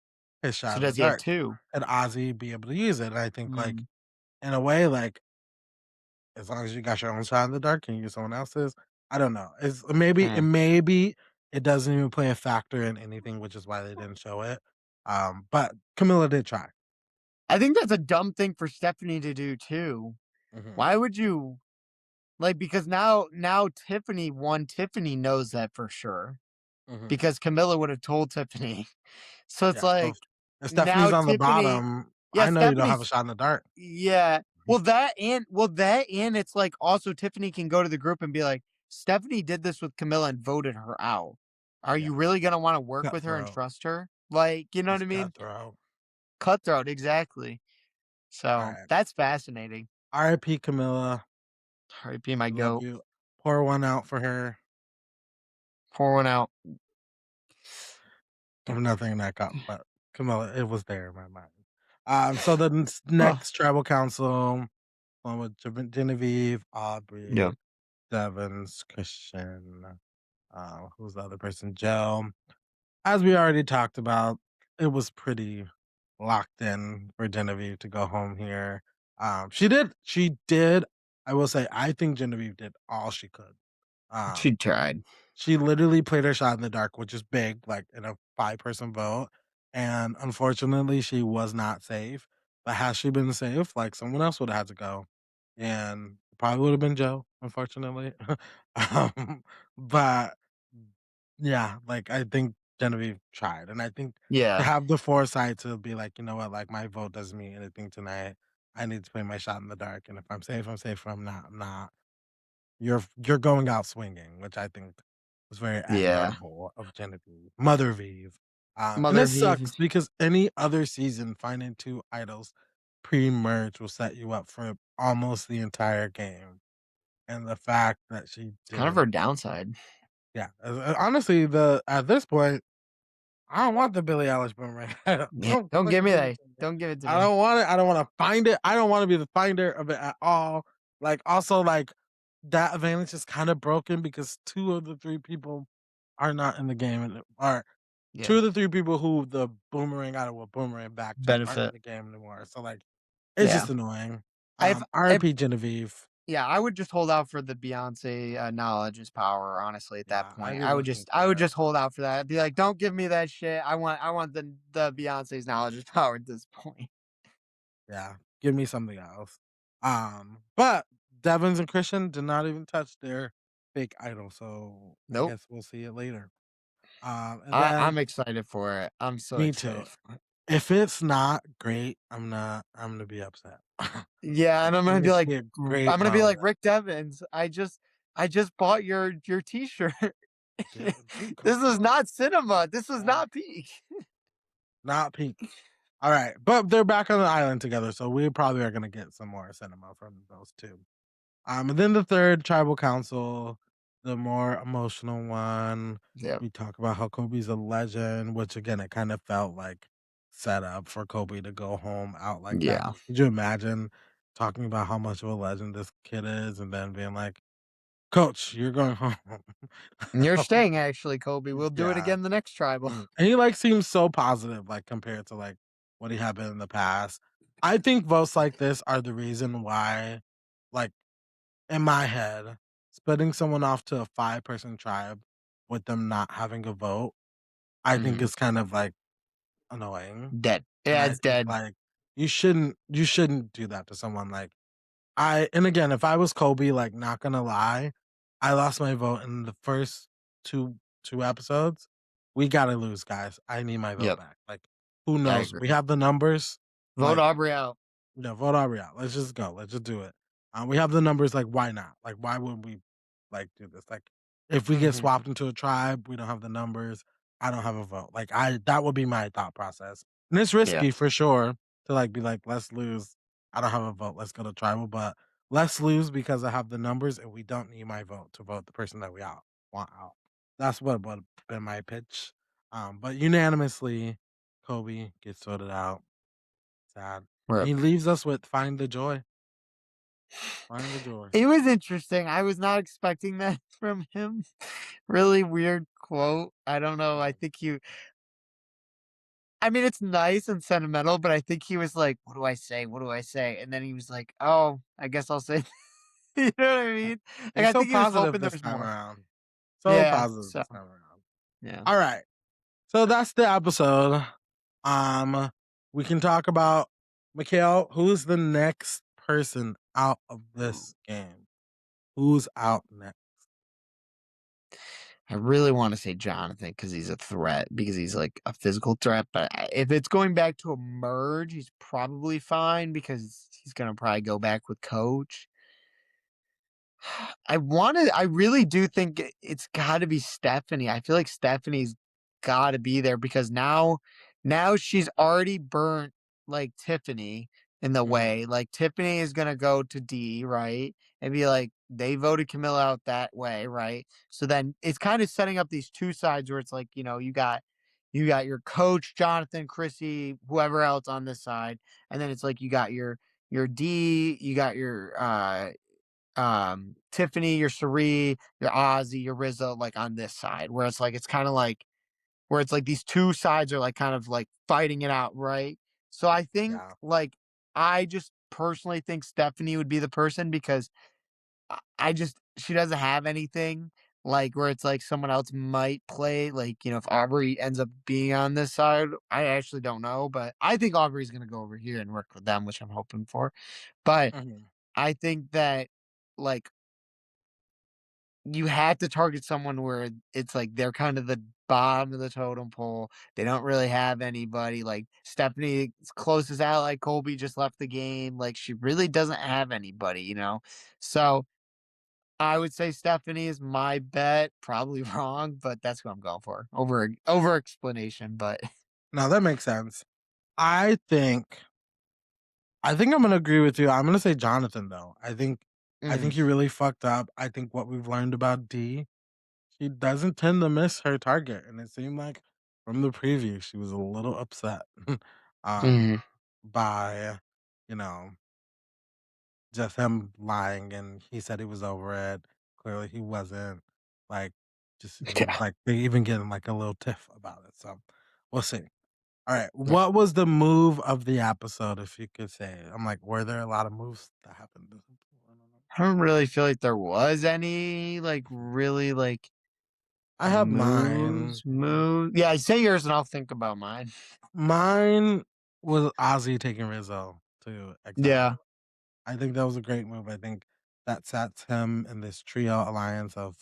his So shot in the does he have dark. 2? And Ozzy be able to use it? And I think, like, Mm, in a way, like, as long as you got your own shot in the dark, can you use someone else's? I don't know. It's hmm. maybe it doesn't even play a factor in anything, which is why they didn't show it. But Camilla did try. I think that's a dumb thing for Stephanie to do too. Mhm, Why would you like, because now Tiffany knows that for sure, mhm. because Camilla would have told Tiffany. So it's Yeah, so like, if now Stephanie's on the Tiffany bottom, yeah, I know you don't have a Stephanie's shot in the dark. yeah. Mhm. Well, that and it's like also Tiffany can go to the group and be like, "Stephanie did this with Camilla and voted her out. Are Yeah, you really gonna wanna work with her and cutthroat. trust her?" Like, you know what She's I mean? cutthroat. Cutthroat, exactly. So, Alright. that's fascinating. RIP Camilla. R.I.P. my Love goat. you. Pour one out for her. Pour one out. There's nothing in that cup, but Camilla, it was there in my mind. So the Huh. next tribal council, one with Genevieve, Yeah. Aubrey, Devons, Christian, who's the other person? Joe. As we already talked about, it was pretty locked in for Genevieve to go home here. She did. I will say, I think Genevieve did all she could. She Um, tried. she literally played her shot in the dark, which is big, like in a 5-person vote. And unfortunately, she was not safe. But had she been safe, like someone else would have had to go. And probably would have been Joe, unfortunately. um, but yeah, like I think Genevieve tried. And I think to Yeah. have the foresight to be like, you know what, like my vote doesn't mean anything tonight. I need to play my shot in the dark. And if I'm safe, I'm safe. If I'm not, I'm not. You're going out swinging, which I think was very Yeah. admirable of Genevieve, Mother Vive. And Mother this V. sucks because any other season finding 2 idols pre-merge will set you up for almost the entire game. And the fact that she It's kind of her didn't, downside. yeah, honestly, the at this point, I don't want the Billie Eilish boomerang. Yeah. Don't Don't give fucking me give it that. to me. Don't give it to I me. don't want it. I don't want to find it. I don't want to be the finder of it at all. Like, also, like that advantage is kind of broken because 2 of the 3 people are not in the game, and are 2 Yeah. of the 3 people who the boomerang out of a boomerang back to aren't in Benefit. the game anymore. So, like, it's Yeah. just annoying. I've I R.I.P. Genevieve. yeah, I would just hold out for the Beyonce, knowledge is power, honestly, at that Yeah, I point. be looking I would for it. just hold out for that. I'd be like, "Don't give me that shit. I want the Beyonce's knowledge is power at this point." Yeah, give me something else. But Devins and Christian did not even touch their fake idol, so I Nope. guess we'll see it later. And I'm then excited for it. I'm so me too. excited. If it's not great, I'm gonna be upset. Yeah, and I'm gonna be It'll like be a I'm great gonna be like, moment. "Rick Devens, I just bought your T-shirt. Dude, come This is on. not cinema. This is Yeah, not peak." not peak. All right, but they're back on the island together, so we probably are gonna get some more cinema from those two. And then the third tribal council, the more emotional one, Yeah. we talk about how Kobe's a legend, which again, it kind of felt like set up for Kobe to go home out like that. Yeah. Could you imagine talking about how much of a legend this kid is and then being like, Coach, you're going home? And you're staying actually, Kobe. We'll do it Yeah. again the next tribal. And he like seems so positive, like compared to like what he had been in the past. I think votes like this are the reason why, like, in my head, splitting someone off to a 5-person tribe with them not having a vote, I think Mhm. is kind of, like, annoying, Dead. and Yeah, I it's think, dead. like, you shouldn't do that to someone, like, and again, if I was Kobe, like, not gonna lie, I lost my vote in the first 2 2 episodes. We gotta lose, guys. I need my vote Yep. back. Like, who I knows? We agree. have the numbers, Vote like, Aubrey out. vote Aubrey out. Let's just go. Let's just do it. We have the numbers. Like, why not? Like, why would we like do this? Like, if we get Mhm. swapped into a tribe, we don't have the numbers. I don't have a vote. Like, that would be my thought process. And it's Yeah. risky for sure to like be like, let's lose. I don't have a vote. Let's go to tribal, but let's lose because I have the numbers, and we don't need my vote to vote the person that we out want out. That's what would have been my pitch. But unanimously, Kobe gets voted out. Sad. And Rip. he leaves us with "Find the Joy." Find the joy. It was interesting. I was not expecting that from him. Really weird quote. I don't know. I Mhm. think I mean, it's nice and sentimental, but I think he was like, "What do I say? What do I say?" And then he was like, "Oh, I guess I'll say." You know what I mean? Like, He's I so think he was positive hoping this there's time more. around. So Yeah. positive So this time around. yeah. All right. So that's the episode. Um, we can talk about Mikhail. Who's the next person out of Ooh. this game? Who's out next? I really want to say Jonathan because he's a threat, because he's like a physical threat. But if it's going back to a merge, he's probably fine because he's gonna probably go back with coach. I really do think it's got to be Stephanie. I feel like Stephanie's got to be there because now she's already burnt like Tiffany in the Mhm. way. Like Tiffany is gonna go to D, right? And be like, they voted Camilla out that way, right? So then it's kind of setting up these two sides where it's like, you got your coach, Jonathan, Chrissy, whoever else on this side, and then it's like you got your D, you got your Tiffany, your Cirie, your Ozzy, your Rizzo, like on this side, where it's like it's kind of like where it's like these two sides are like kind of like fighting it out, right? So I think Yeah. like I just personally think Stephanie would be the person because I just she doesn't have anything like where it's like someone else might play like if Aubrey ends up being on this side. I actually don't know, but I think Aubrey's gonna go over here and work with them, which I'm hoping for. But Mhm. I think that like you have to target someone where it's like they're kind of the bottom of the totem pole. They don't really have anybody. Like Stephanie's closest ally, Colby, just left the game. Like she really doesn't have anybody. So I would say Stephanie is my bet. Probably wrong, but that's what I'm going for. Over explanation, but Now that makes sense. I think I'm gonna agree with you. I'm gonna say Jonathan though. I think mm, he really fucked up. I think what we've learned about D, she doesn't tend to miss her target, and it seemed like from the preview she was a little upset um mm, by you know just him lying, and he said he was over it. Clearly he wasn't. Like just it was yeah, like they even getting like a little tiff about it. So we'll see. All right. yeah. What was the move of the episode, if you could say? I'm like, were there a lot of moves that happened? I don't know. I don't really feel like there was any like really like I have mine. moves. Yeah, say yours and I'll think about mine. Mine was Ozzy taking Rizzo to Yeah. exile. I think that was a great move. I think that sets him in this trio alliance of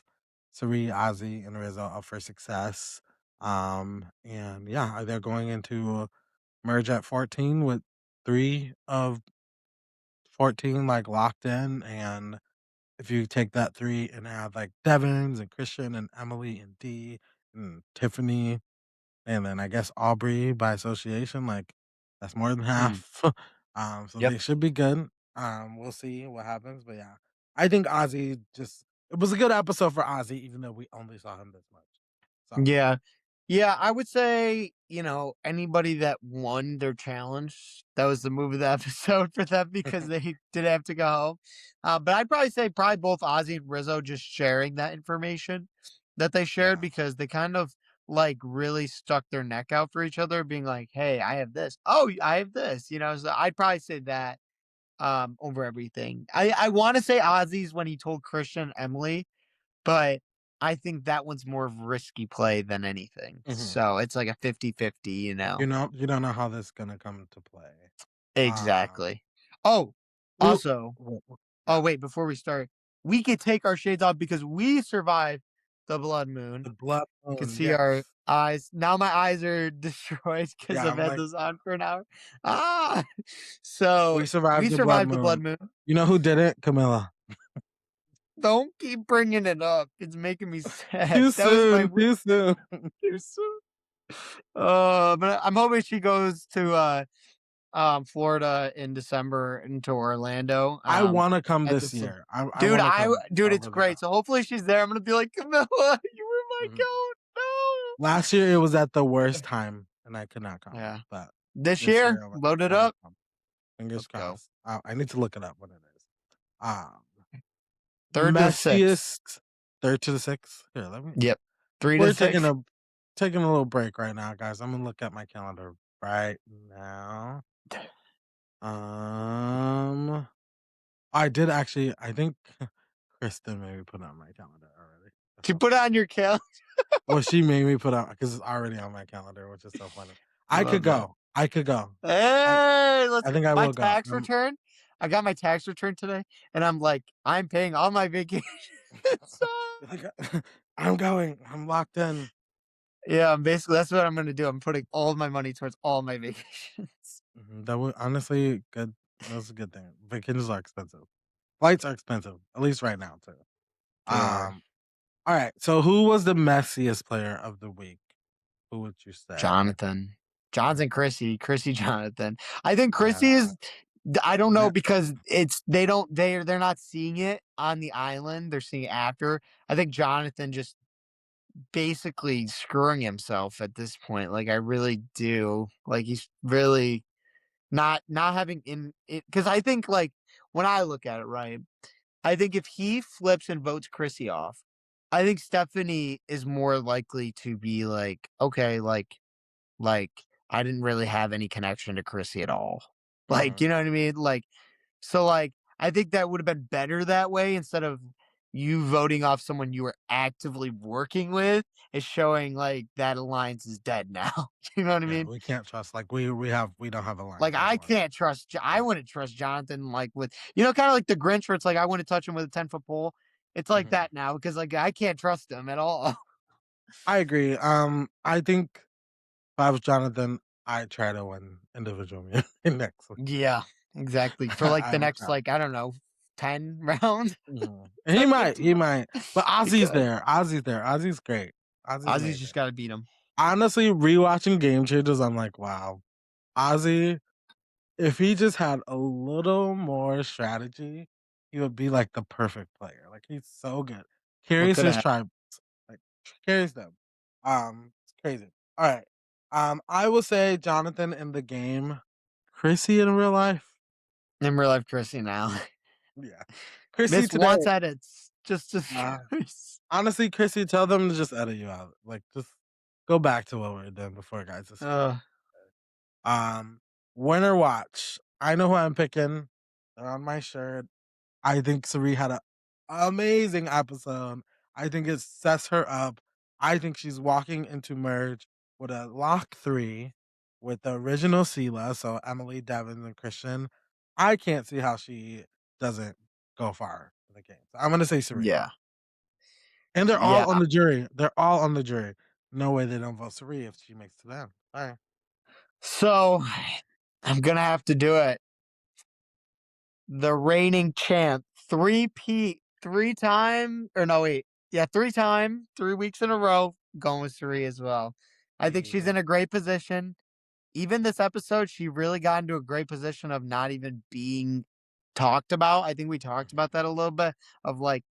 Cirie, Ozzy, and Rizzo up for success. And yeah, they're going into merge at 14 with 3 of 14 like locked in. And if you take that 3 and add like Devins and Christian and Emily and Dee and Tiffany, and then I guess Aubrey by association, like that's more than Mm. half. So Yep. they should be good. We'll see what happens. But yeah, I think Ozzy just it was a good episode for Ozzy, even though we only saw him this much. So Yeah. Yeah, I would say, anybody that won their challenge, that was the move of the episode for them because they did have to go home. But I'd probably say probably both Ozzy and Rizzo just sharing that information that they shared yeah. because they kind of like really stuck their neck out for each other, being like, "Hey, I have this. Oh, I have this." So I'd probably say that over everything. I want to say Ozzy's when he told Christian and Emily, but I think that one's more of a risky play than anything. Mhm. So it's like a 50-50. You don't know how this is gonna come to play. Um, Exactly. Oh, ooh, also, yeah, wait, before we start, we could take our shades off because we survived the blood moon. the blood Could moon, see our yes. eyes. Now my eyes are destroyed because Yeah, I've I'm had like, those on for an hour. Ah, so we survived we the blood survived the blood moon. moon. You know who did it? Camilla. Don't keep bringing it up. It's making me sad. Too That was my soon, too soon. But I'm hoping she goes to Florida in December into Orlando. I wanna come At this this year. I dude, wanna come. I it's really do. great. So hopefully she's there. I'm gonna be like, Camilla, you were my Mhm. goat. No. Last year, it was at the worst time, and I could not come, Yeah. but This this year, year, load I it wanna up. come. Fingers Let's go. crossed. I need to look it up when it is. Um, Third to the sixth. messiest third to the sixth. Here, let me. Yep. 3 to We're the sixth. taking a little break right now, guys. I'm gonna look at my calendar right now. I did actually. I think Kristen made me put it on my calendar already. That's To so put funny. on your calendar. Well, she made me put out because it's already on my calendar, which is so funny. I could Love that. go. I could go. Hey, let's I think I my will go. tax return. I got my tax return today, and I'm like, I'm paying all my vacations. I'm going. I'm locked in. Yeah, basically that's what I'm gonna do. I'm putting all my money towards all my vacations. That would honestly good. That's a good thing. Vacations are expensive. Flights are expensive, at least right now too. They are. All right. So who was the messiest player of the week? Who would you say? Jonathan, Chrissy, Jonathan. I think Chrissy Yeah. is. I don't know Yeah. because they're not seeing it on the island. They're seeing it after. I think Jonathan just basically screwing himself at this point. Like I really do. Like he's really not having in it because I think like when I look at it, right, I think if he flips and votes Chrissy off, I think Stephanie is more likely to be like, okay, like I didn't really have any connection to Chrissy at all. Like, Mhm. you know what I mean? Like, so like I think that would have been better that way instead of you voting off someone you were actively working with is showing like that alliance is dead now. You know what I Yeah, mean? we can't trust. Like we don't have Like alliance I anymore. can't trust. I wouldn't trust Jonathan. Like with kind of like the Grinch, where it's like I wouldn't touch him with a 10-foot pole. It's like Mhm. that now because like I can't trust him at all. I agree. I think if I was Jonathan, I try to win individual next week. Yeah, exactly. For like I the would next try. like I don't know 10 rounds, Mhm. And 10, he 15 rounds. might. But He Ozzy's could. there. Ozzy's there. Ozzy's great. Ozzy's Ozzy's just amazing. got to beat him. Honestly, rewatching Game Changers, I'm like, wow, Ozzy. If he just had a little more strategy, he would be like the perfect player. Like he's so good. What Carries could his have tribe, like carries them. It's crazy. All right. I will say Jonathan in the game, Chrissy in real life. in real life Chrissy now? Yeah, Chrissy Missed today. once edits just to. Uh, honestly, Chrissy, tell them to just edit you out. Like just go back to what we were doing before, guys. It's fine. uh, Winner watch. I know who I'm picking. They're on my shirt. I think Cirie had an amazing episode. I think it sets her up. I think she's walking into merge with a lock 3 with the original Sela, so Emily, Devin, and Christian. I can't see how she doesn't go far in the game. So I'm gonna say Cirie. yeah, And they're yeah. all on the jury. They're all on the jury. No way they don't vote Cirie if she makes it to them. Sorry. So I'm gonna have to do it. The reigning champ, three-time, or no, wait, yeah, 3-time, 3 weeks in a row, going with Cirie as well. I think she's Yeah. in a great position. Even this episode, she really got into a great position of not even being talked about. I think we talked about that a little bit of like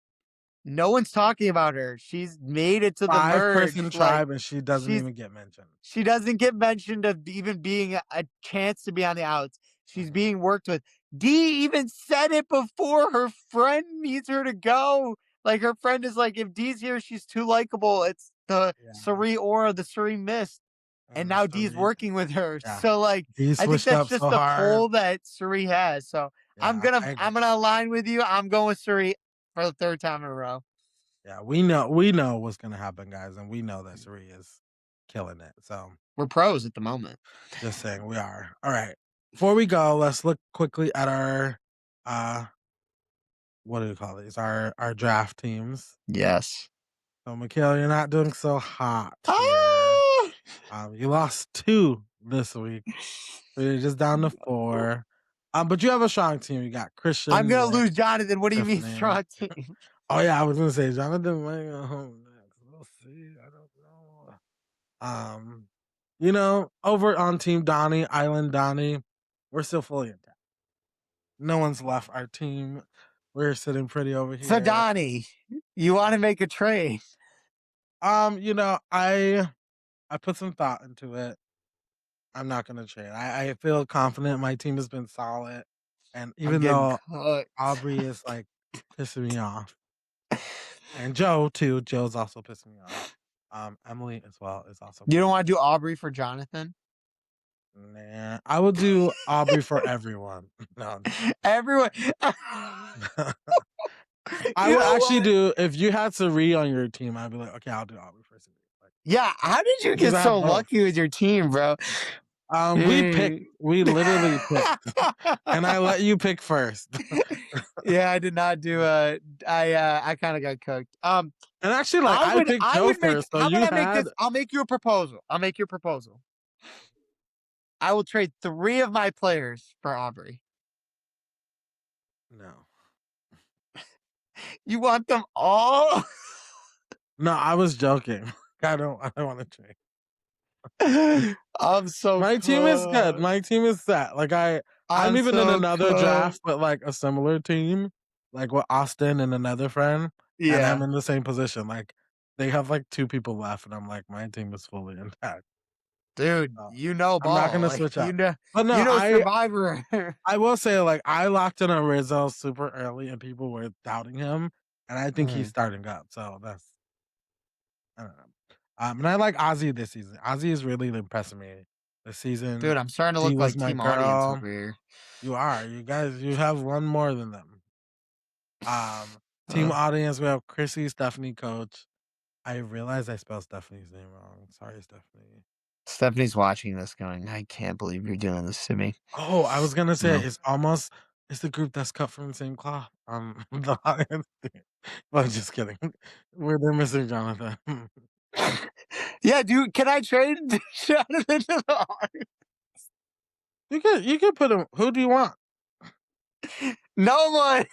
no one's talking about her. She's made it to the 5-person merge. Like tribe and she doesn't she's even get mentioned. she doesn't get mentioned of even being a chance to be on the outs. She's Mhm. being worked with. Dee even said it before her friend needs her to go. Like her friend is like, if Dee's here, she's too likable. It's the Yeah. Cirie aura, the Cirie mist. And And now Dee's Cirie, working with her. yeah. So like He I think switched that's up just so the hard. pull that Cirie has. So I'm Yeah, gonna I agree. I'm gonna align with you. I'm going with Cirie for the third time in a row. Yeah, we know what's gonna happen, guys, and we know that Cirie is killing it. So We're pros at the moment. just saying we are. All right. Before we go, let's look quickly at our uh what do we call these? Our draft teams. Yes. So Mikhail, you're not doing so hot here. Ah! You lost 2 this week. So you're just down to 4. But you have a strong team. You got I'm Christian, gonna Nick, lose Jonathan. What do you mean Tiffany. strong team? Oh yeah, I was gonna say Jonathan might go home next. We'll see. I don't know. Over on Team Donnie, Island Donnie, we're still fully intact. No one's left our team. We're sitting pretty over So here. Donnie, you want to make a trade? I put some thought into it. I'm not gonna trade. I feel confident. My team has been solid. And I'm even getting though cooked. Aubrey is like pissing me off, and Joe too. Joe's also pissing me off. Emily as well is also You don't pissing want to do Aubrey for Jonathan? me. Nah, I would do Aubrey for everyone. No, I'm just Everyone. kidding. I You would know actually what? do if you had Cirie on your team. I'd be like, okay, I'll do Aubrey for Cirie. Like, Yeah. How did you because get I have so both. lucky with your team, bro? Mm. We literally picked, and I let you pick first. Yeah, I did not do I kind of got cooked. And actually, like I picked I Joe would make, first, so how about you I make had this? I'll make you a proposal. I will trade 3 of my players for Aubrey. no, You want them all? no. I was joking. I don't want to trade. I'm so My team is good. cooked. My team is set. Like I'm I'm even in so another cooked. draft, but like a similar team, like with Austin and another friend, and I'm Yeah. in the same position. Like they have like 2 people left, and I'm like, my team is fully intact. Dude, Uh, you know I'm not ball. gonna Like switch up. But no, Survivor. I will say like I locked in a Rizzo super early, and people were doubting him, and I think he's Mm. starting up. So that's I don't know. And I like Ozzy this season. Ozzy is really impressing me this season. Dude, I'm starting to She look was like my team audience girl. over here. You are. You guys, you have one more than them. Team Uh, audience, we have Chrissy, Stephanie, Coach. I realized I spelled Stephanie's name wrong. Sorry, Stephanie. Stephanie's watching this going, I can't believe you're doing this to me. Oh, I was gonna say No. it's the group that's cut from the same cloth. The audience. Well, just kidding. They're missing Jonathan. Yeah, dude, can I trade Jonathan to the Hawks? You could put him. Who do you want? No one.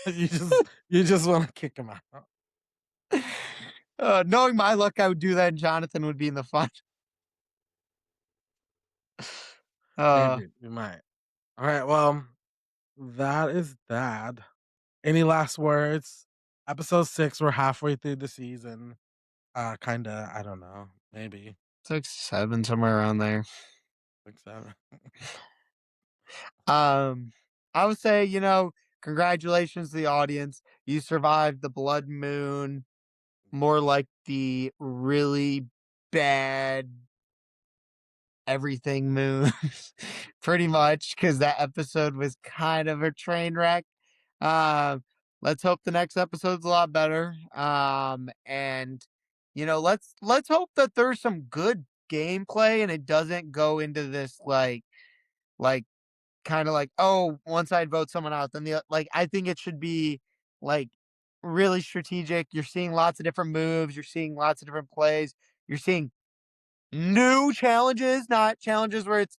You just want to kick him out. Knowing my luck, I would do that, and Jonathan would be in the fun. Uh, Maybe you might. All right. Well, that is that. Any last words? Episode 6. We're halfway through the season. Kinda. I don't know. Maybe it's like 7, somewhere around there. 6, 7. I would say, congratulations to the audience. You survived the blood moon, more like the really bad everything moon, pretty much, because that episode was kind of a train wreck. Um, let's hope the next episode's a lot better. And let's hope that there's some good gameplay and it doesn't go into this like kind of like, oh, one side votes someone out, then I think it should be like really strategic. You're seeing lots of different moves, you're seeing lots of different plays, you're seeing new challenges, not challenges where it's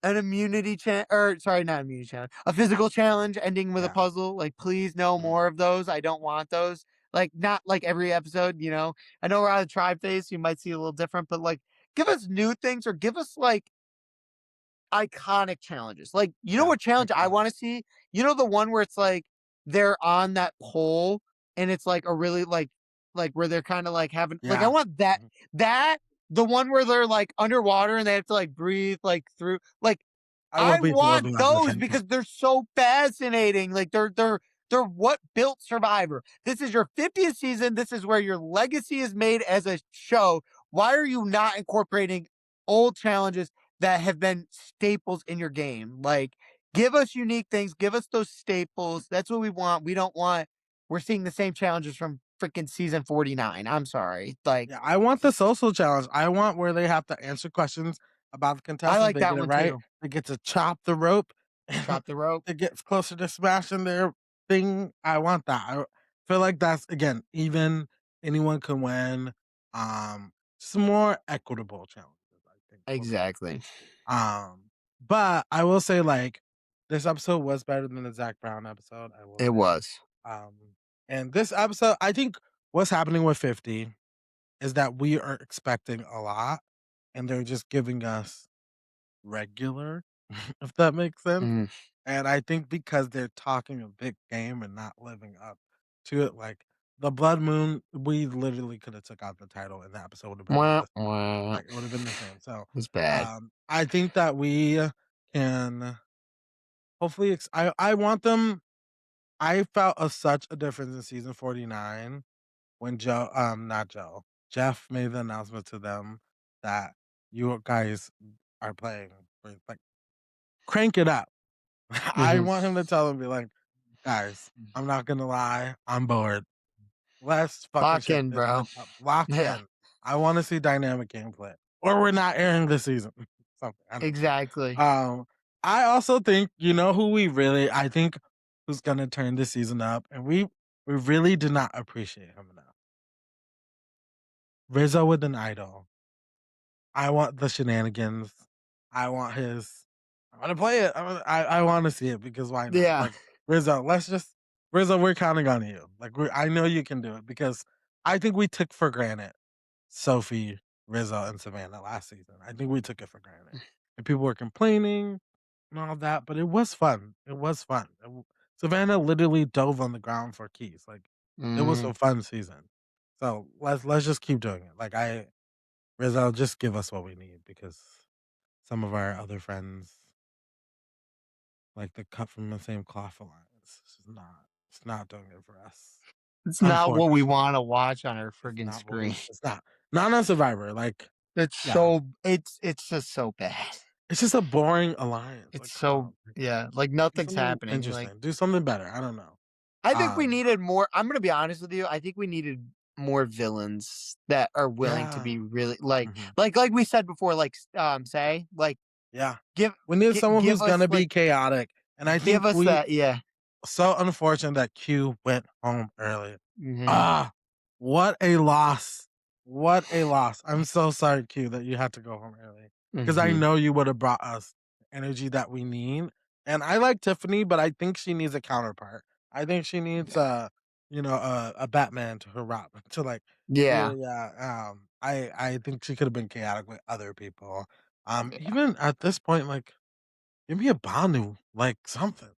an immunity or sorry, not immunity challenge, a physical challenge ending with a Yeah. puzzle. Like, please, no Mhm. more of those. I don't want those. Like, not like every episode. I know we're out of tribe phase, so you might see a little different, but like, give us new things or give us like iconic challenges. Like, you know Yeah. what challenge I Iconic. want to see? The one where it's like they're on that pole and it's like a really like where they're kind of like having like I Yeah. want that Mhm. that the one where they're like underwater and they have to like breathe like through like I I will be thrilled want when that those happens. because they're so fascinating. Like they're what built Survivor. This is your 50th season. This is where your legacy is made as a show. Why are you not incorporating old challenges that have been staples in your game? Like, give us unique things, give us those staples. That's what we want. We don't want we're seeing the same challenges from freaking season 49. I'm sorry. Like, Yeah, I want the social challenge. I want where they have to answer questions about the I contestants. like They that get it one right. too. They get to chop the rope. Chop the rope. It gets closer to smashing their thing. I want that. I feel like that's again, even anyone can win. Some more equitable challenges, I think. Will be Exactly. but I will say like this episode was better than the Zach Brown episode. I will It say. was. Um, and this episode, I think what's happening with 50 is that we are expecting a lot, and they're just giving us regular, if that makes sense. Mm. And I think because they're talking a big game and not living up to it, like the Blood Moon, we literally could have took out the title, and the episode would have been Wah, the same. wah. Like it would have been the same. So, It was bad. I think that we can hopefully, I want them. I felt such a difference in season 49 when not Joe, Jeff made the announcement to them that you guys are playing. Like, crank it up. I Mhm. want him to tell them, be like, guys, I'm not gonna lie, I'm bored. Let's fucking Lock shake in, this bro. shit up. Lock Yeah, in. I want to see dynamic gameplay, or we're not airing this season. Something I don't exactly. know. I also think who I think who's gonna turn this season up, and we really did not appreciate him enough. Rizzo with an idol. I want the shenanigans. I want his. I want to play it. I want to see it because why not? Yeah. Like Rizzo, Rizzo. We're counting on you. Like I know you can do it because I think we took for granted Sophie, Rizzo, and Savannah last season. I think we took it for granted, and people were complaining and all that. But it was fun. It was fun. Savannah literally dove on the ground for keys. Like it was Mhm. a fun season. So let's just keep doing it. Like Rizzo, just give us what we need because some of our other friends, like the cut from the same cloth alliance, it's not doing it for us. It's not what we Unfortunately, wanna watch on our it's friggin' not what we. screen. It's not on Survivor. Like, yeah, It's just so bad. it's just a boring alliance. It's Like, come so on, yeah, like do nothing's something happening. Like interesting. Do something better. I don't know. I think we Um, needed more. I'm gonna be honest with you. I think we needed more villains that are willing to yeah, be really mhm, like we said before, like say like yeah. give We need someone give who's us gonna be like chaotic, and I give think us we that yeah. so unfortunate that Q went home early. Hmm. Ah, what a loss. What a loss. I'm so sorry, Q, that you had to go home early. Because I Hmm. know you would have brought us the energy that we need. And I like Tiffany, but I think she needs a counterpart. I think she needs Yeah. a Batman to her Robin to like Yeah. really I think she could have been chaotic with other people. Yeah. Even at this point, like give me a Banu, like something.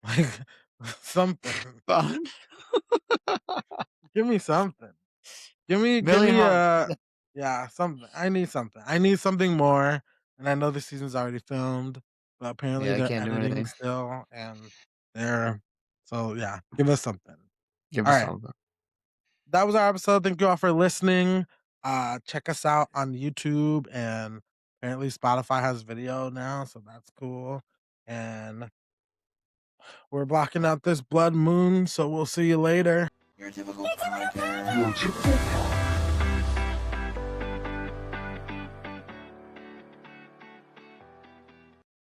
Like something. Fun. Give me something. Give Billy me Hunk. yeah, something. I need something. I need something more. And I know the season's already filmed, but apparently Yeah, I they're can't do editing anything. still and they're so yeah, give us something. Give All us right. something. That was our episode. Thank you all for listening. Check us out on YouTube and apparently Spotify has video now, so that's cool. And we're blocking out this blood moon, so we'll see you later. Your typical podcast. Your typical podcast.